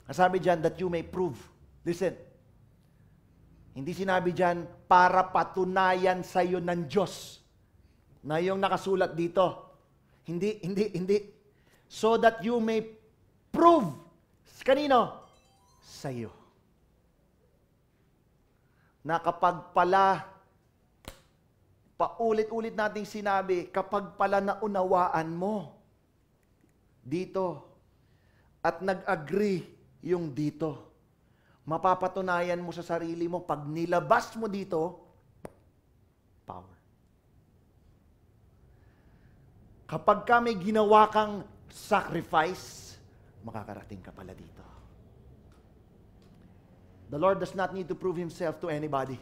Ang sabi dyan, that you may prove. Listen. Hindi sinabi dyan, para patunayan sa iyo ng Diyos. Na yung nakasulat dito. Hindi. So that you may prove. Kanino? Sa iyo. Na kapag pala, paulit-ulit nating sinabi, kapag pala naunawaan mo dito at nag-agree yung dito, mapapatunayan mo sa sarili mo, pag nilabas mo dito, power. Kapag ka may ginawa kang sacrifice, makakarating ka pala dito. The Lord does not need to prove Himself to anybody.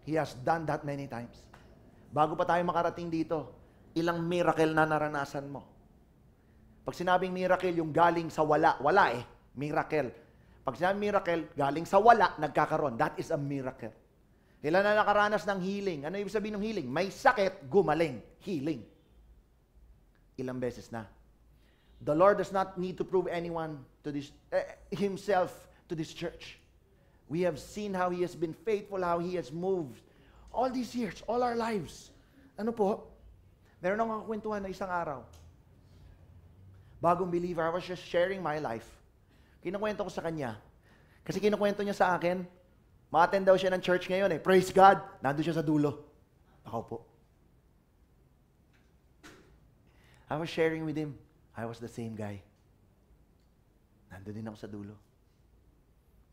He has done that many times. Bago pa tayo makarating dito, ilang miracle na naranasan mo. Pag sinabing miracle, yung galing sa wala eh, miracle. Pag sinabing miracle, galing sa wala, nagkakaroon. That is a miracle. Ilan na nakaranas ng healing? Ano ibig sabihin ng healing? May sakit, gumaling. Healing. Ilang beses na. The Lord does not need to prove anyone to this, Himself to this church. We have seen how He has been faithful, how He has moved. All these years, all our lives. Ano po? Meron akong kwentuhan na isang araw. Bagong believer, I was just sharing my life. Kinukwento ko sa kanya. Kasi kinukwento niya sa akin, ma-attend daw siya ng church ngayon eh. Praise God! Nandun siya sa dulo. Ako po. I was sharing with him. I was the same guy. Nandun din ako sa dulo.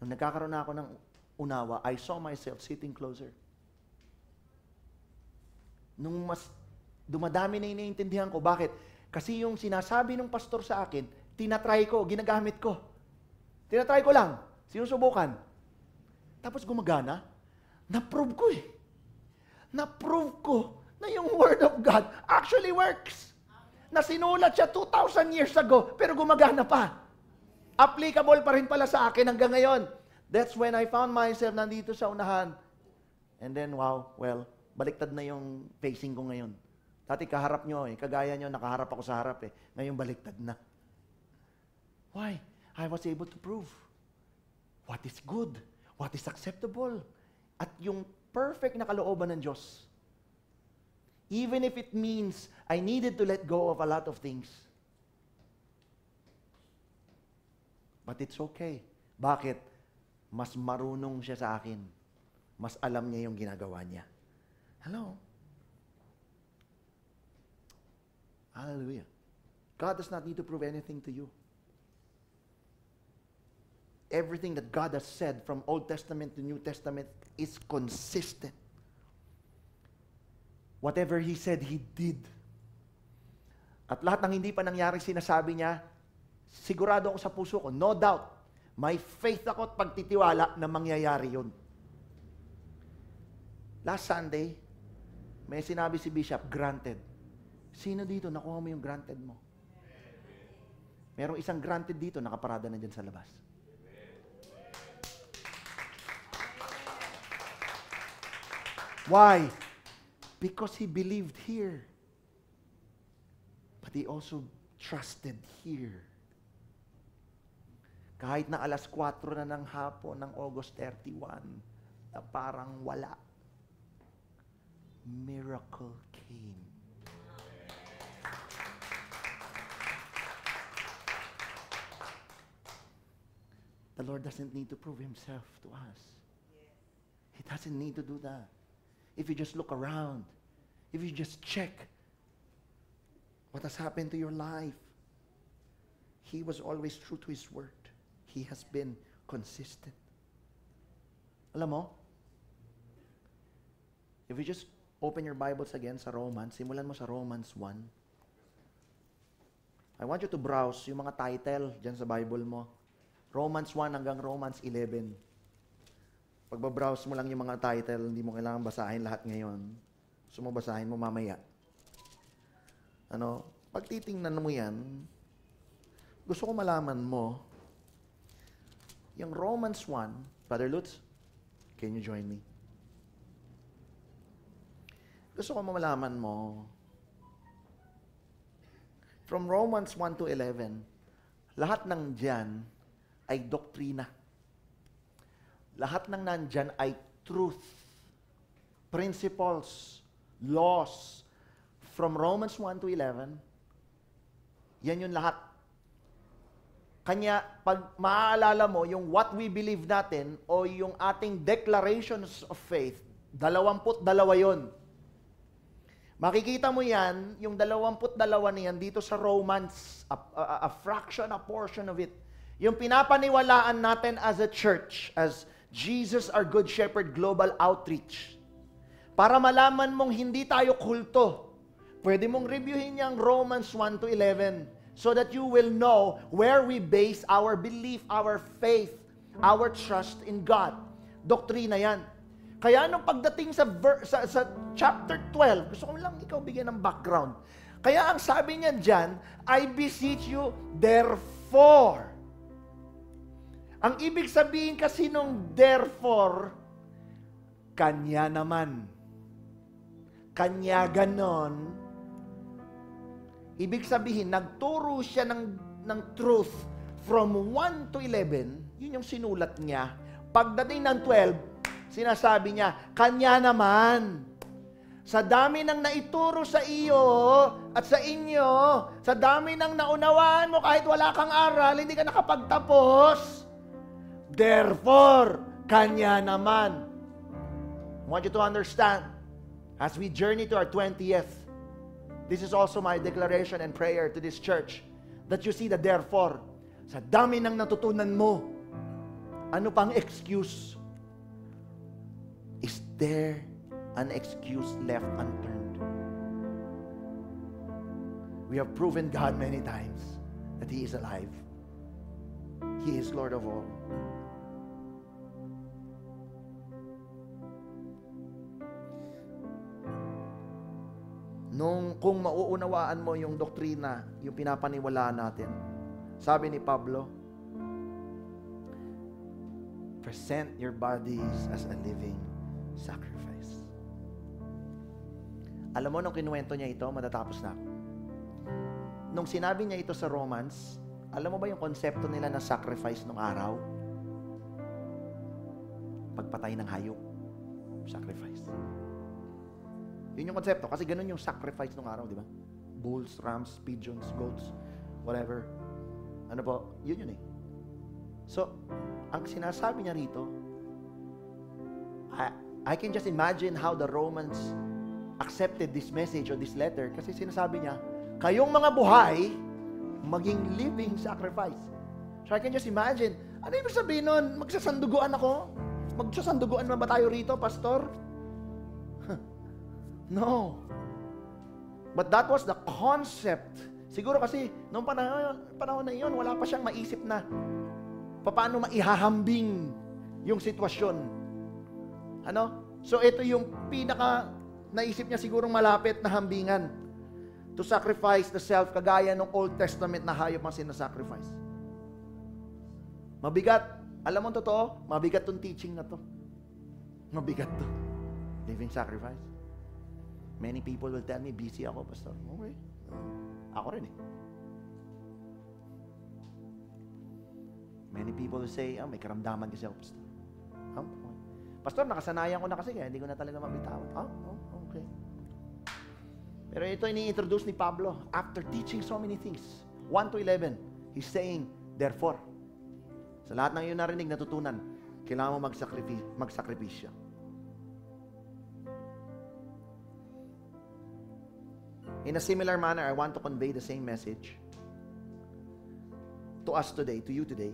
Nung nagkakaroon na ako ng unawa, I saw myself sitting closer. Nung mas dumadami na iniintindihan ko, bakit? Kasi yung sinasabi ng pastor sa akin, tinatry ko, ginagamit ko. Tinatry ko lang, sinusubukan. Tapos gumagana, na-prove ko eh. Na-prove ko na yung Word of God actually works. Na sinulat siya 2,000 years ago, pero gumagana pa. Applicable pa rin pala sa akin hanggang ngayon. That's when I found myself nandito sa unahan. And then, wow, well, baliktad na yung facing ko ngayon. Dati kaharap nyo eh, kagaya nyo, nakaharap ako sa harap eh. Ngayon baliktad na. Why? I was able to prove what is good, what is acceptable, at yung perfect na kalooban ng Diyos. Even if it means I needed to let go of a lot of things. But it's okay. Bakit? Mas marunong siya sa akin. Mas alam niya yung ginagawa niya. Hello? Hallelujah. God does not need to prove anything to you. Everything that God has said from Old Testament to New Testament is consistent. Whatever He said, He did. At lahat ng hindi pa nangyari sinasabi niya, sigurado ako sa puso ko, no doubt, may faith ako at pagtitiwala na mangyayari yun. Last Sunday, may sinabi si Bishop, granted. Sino dito, nakuha mo yung granted mo? Merong isang granted dito, nakaparada na dyan sa labas. Why? Because he believed here. But he also trusted here. Kahit na alas 4 na ng hapon ng August 31, na parang wala, miracle came. The Lord doesn't need to prove Himself to us. He doesn't need to do that. If you just look around, if you just check what has happened to your life, He was always true to His word. He has been consistent. Alam mo, if you just open your Bibles again sa Romans, simulan mo sa Romans 1. I want you to browse yung mga title dyan sa Bible mo. Romans 1 hanggang Romans 11. Pagbabrowse mo lang yung mga title, hindi mo kailangan basahin lahat ngayon. Gusto mo basahin mo mamaya. Pag titingnan mo yan, gusto ko malaman mo, yung Romans 1, Brother Lutz, can you join me? Gusto ko malaman mo, from Romans 1 to 11, lahat ng dyan ay doktrina. Lahat ng nandyan ay truth, principles, laws. From Romans 1 to 11, yan yung lahat. Kanya, pag maaalala mo, yung what we believe natin o yung ating declarations of faith, 22 yon. Makikita mo yan, yung 22 na yan dito sa Romans, a fraction, a portion of it. Yung pinapaniwalaan natin as a church, as Jesus our Good Shepherd Global Outreach. Para malaman mong hindi tayo kulto, pwede mong reviewin yung Romans 1 to 11 so that you will know where we base our belief, our faith, our trust in God. Doktrina yan. Kaya nung pagdating sa chapter 12, gusto ko lang ikaw bigyan ng background. Kaya ang sabi niya dyan, I beseech you, therefore. Ang ibig sabihin kasi nung therefore, kanya naman. Kanya ganon. Ibig sabihin, nagturo siya ng truth from 1 to 11, yun yung sinulat niya. Pagdating ng 12, sinasabi niya, kanya naman. Sa dami ng naituro sa iyo at sa inyo, sa dami ng naunawaan mo kahit wala kang aral, hindi ka nakapagtapos, therefore, kanya naman. I want you to understand, as we journey to our 20th, this is also my declaration and prayer to this church, that you see the therefore. Sa dami ng natutunan mo, ano pang excuse? Is there an excuse left unturned? We have proven God many times that He is alive. He is Lord of all. Kung mauunawaan mo yung doktrina, yung pinapaniwalaan natin, sabi ni Pablo, present your bodies as a living sacrifice. Alam mo, nung kinuwento niya ito, matatapos na ako. Nung sinabi niya ito sa Romans, alam mo ba yung konsepto nila ng sacrifice nung araw? Pagpatay ng hayop. Sacrifice. Yun yung konsepto. Kasi ganun yung sacrifice nung araw, di ba? Bulls, rams, pigeons, goats, whatever. Ano po? Yun eh. So, ang sinasabi niya rito, I can just imagine how the Romans accepted this message or this letter kasi sinasabi niya, kayong mga buhay, maging living sacrifice. So I can just imagine, ano ibig sabihin nun? Magsasanduguan ako? Magsasanduguan ba tayo rito, pastor? No. But that was the concept. Siguro kasi, noong panahon na iyon, wala pa siyang maisip na paano maihahambing yung sitwasyon. Ano? So ito yung pinaka naisip niya sigurong malapit na hambingan. To sacrifice the self, kagaya ng Old Testament na hayop ang sinasacrifice. Mabigat. Alam mo totoo? Mabigat tong teaching na to. Mabigat to. Living sacrifice. Many people will tell me, busy ako, pastor. Okay. Ako rin eh. Many people will say, may karamdaman kasi ako, pastor. Pastor, nakasanayan ko na kasi kaya hindi ko na talaga mabitawan. Okay. Pero ito ini-introduce ni Pablo after teaching so many things. 1 to 11, he's saying, therefore, sa lahat ng iyong narinig, natutunan, kailangan mo magsakripisyo. In a similar manner, I want to convey the same message to us today, to you today,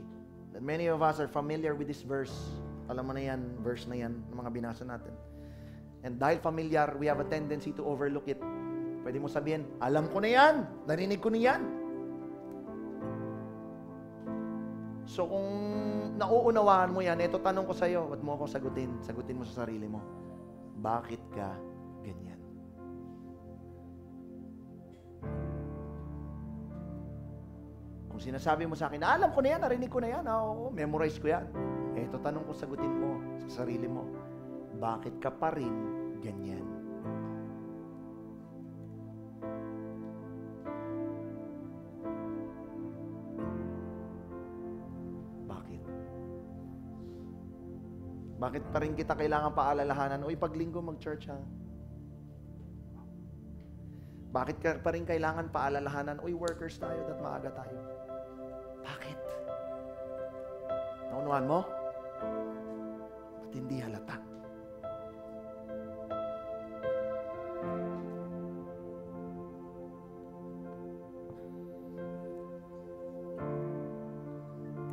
that many of us are familiar with this verse. Alam mo na yan, verse na yan, ng mga binasa natin. And dahil familiar, we have a tendency to overlook it. Pwede mo sabihin, alam ko na yan, narinig ko na yan. So kung nauunawaan mo yan, ito tanong ko sa'yo, wag mo ako sagutin. Sagutin mo sa sarili mo. Bakit ka ganyan? Kung sinasabi mo sa akin, alam ko na yan, narinig ko na yan, oo, memorize ko yan. Ito tanong ko, sagutin mo sa sarili mo. Bakit ka pa rin ganyan? Bakit pa rin kita kailangan paalalahanan? Uy, paglinggo mag-church ha? Bakit ka pa rin kailangan paalalahanan? Uy, workers tayo, dat maaga tayo. Bakit? Naunuhan mo? Ba't hindi halata?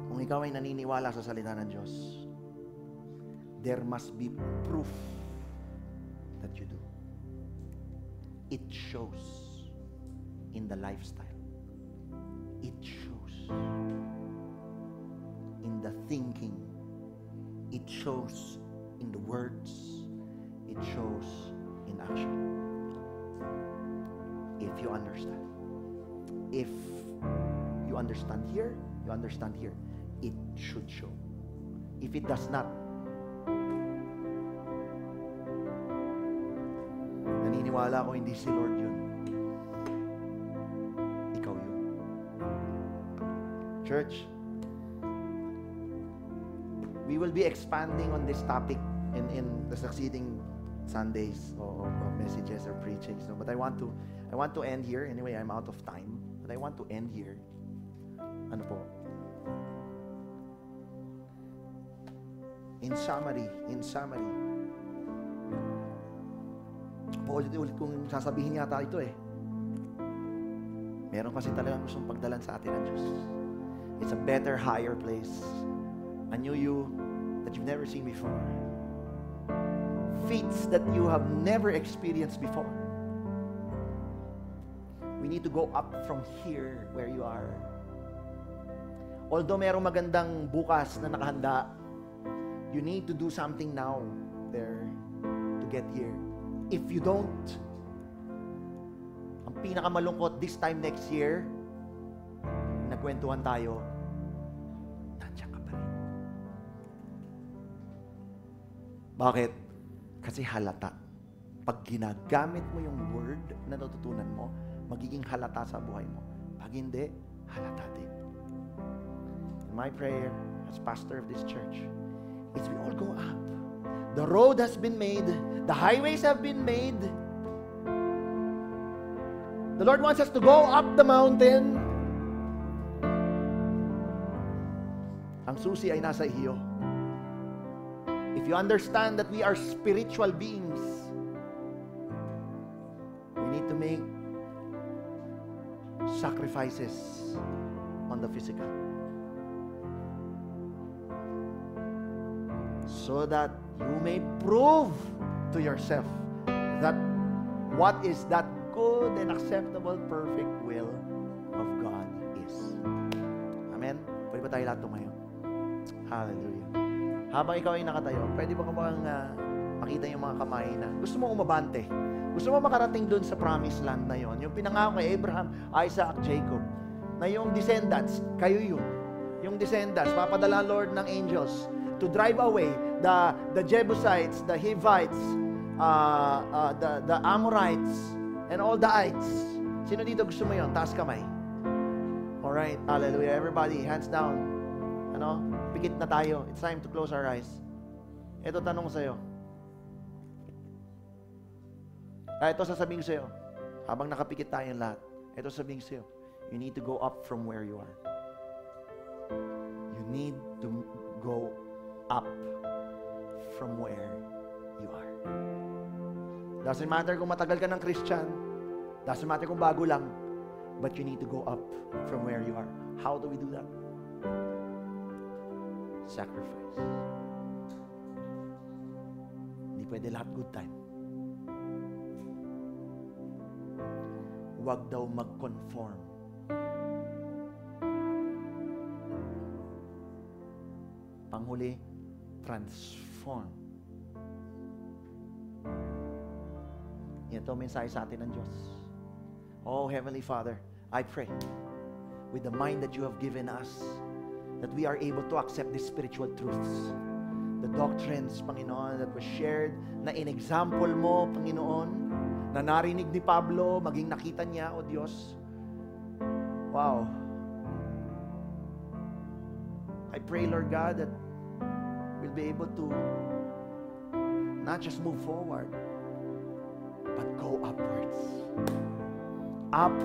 Kung ikaw ay naniniwala sa salita ng Diyos, there must be proof that you do. It shows in the lifestyle. It shows in the thinking. It shows in the words. It shows in action. If you understand. If you understand here, you understand here. It should show. If it does not, naniniwala ko hindi si Lord yun. Ikaw yun. Church, we will be expanding on this topic in the succeeding Sundays or messages or preachings. No? But I want to end here. Anyway, I'm out of time. But I want to end here. Ano po? In summary, paulit-ulit kong sasabihin yata ito eh. Meron kasi talagang gustong pagdalan sa atin ng Diyos. It's a better, higher place. A new you that you've never seen before. Feats that you have never experienced before. We need to go up from here where you are. Although merong magandang bukas na nakahanda, you need to do something now there to get here. If you don't, ang pinakamalungkot this time next year, nagkwentuhan tayo, nandiyan ka pa rin. Bakit? Kasi halata. Pag ginagamit mo yung word na natutunan mo, magiging halata sa buhay mo. Pag hindi, halata din. And my prayer as pastor of this church is we all go up. The road has been made. The highways have been made. The Lord wants us to go up the mountain. Ang susi ay nasa iyo. If you understand that we are spiritual beings, we need to make sacrifices on the physical. So that you may prove to yourself that what is that good and acceptable, perfect will of God is. Amen? Pwede ba tayo lahat tumayo? Hallelujah. Habang ikaw ay nakatayo, pwede ba bang makita yung mga kamay na gusto mo umabante? Gusto mo makarating dun sa promised land na yon? Yung pinangako kay Abraham, Isaac, Jacob, na yung descendants, kayo yun. Yung descendants, papadala Lord ng angels to drive away the Jebusites, the Hivites, the Amorites, and all the ites. Sino dito gusto mo yun? Taas kamay. Alright, hallelujah. Everybody, hands down. Ano? Pikit na tayo. It's time to close our eyes. Ito tanong ko sa'yo. Ito sasabihin ko sa'yo. Habang nakapikit tayong lahat, ito sasabihin ko sa'yo. You need to go up from where you are. You need to go up from where you are. Doesn't matter kung matagal ka ng Christian. Doesn't matter kung bago lang. But you need to go up from where you are. How do we do that? Sacrifice. Hindi pwede lahat good time. Huwag daw mag-conform. huli, transform. Ito mensahe sa atin ng Diyos. Oh, Heavenly Father, I pray with the mind that you have given us that we are able to accept these spiritual truths. The doctrines, Panginoon, that was shared, na in-example mo, Panginoon, na narinig ni Pablo, maging nakita niya, O Diyos. Wow. I pray, Lord God, that we'll be able to not just move forward, but go upwards. Up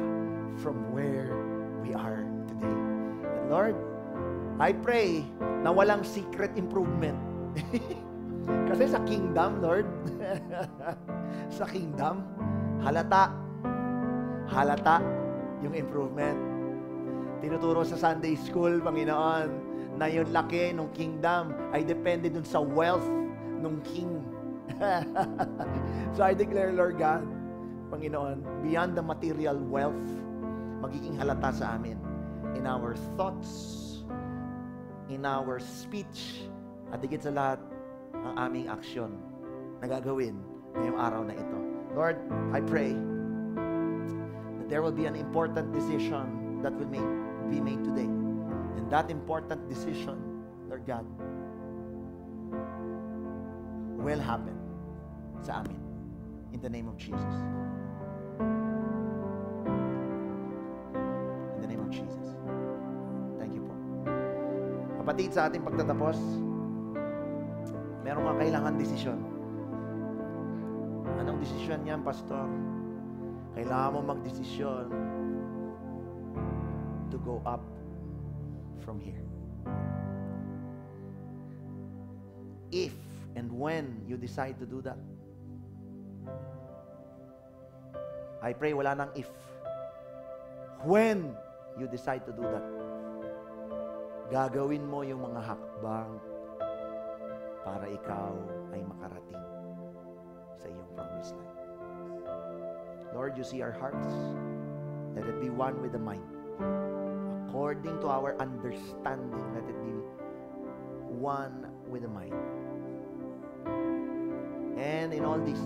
from where we are today. And Lord, I pray na walang secret improvement. Kasi sa kingdom, Lord, sa kingdom, halata yung improvement. Tinuturo sa Sunday school, Panginoon, na yung laki ng kingdom ay depende dun sa wealth ng king. So I declare, Lord God, Panginoon, beyond the material wealth, magiging halata sa amin in our thoughts, in our speech, at higit sa lahat, ang aming aksyon na gagawin ngayong araw na ito. Lord, I pray that there will be an important decision that will be made today. And that important decision, Lord God, will happen sa amin. In the name of Jesus. In the name of Jesus. Thank you po. Kapatid, sa ating pagtatapos, meron kang kailangan desisyon. Anong desisyon niyan, Pastor? Kailangan mo magdesisyon to go up from here. If and when you decide to do that, I pray wala nang if. When you decide to do that, gagawin mo yung mga hakbang para ikaw ay makarating sa iyong promised land. Lord, you see our hearts. Let it be one with the mind. According to our understanding, let it be one with the mind. And in all this,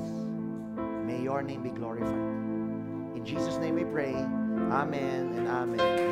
may your name be glorified. In Jesus' name we pray. Amen and amen.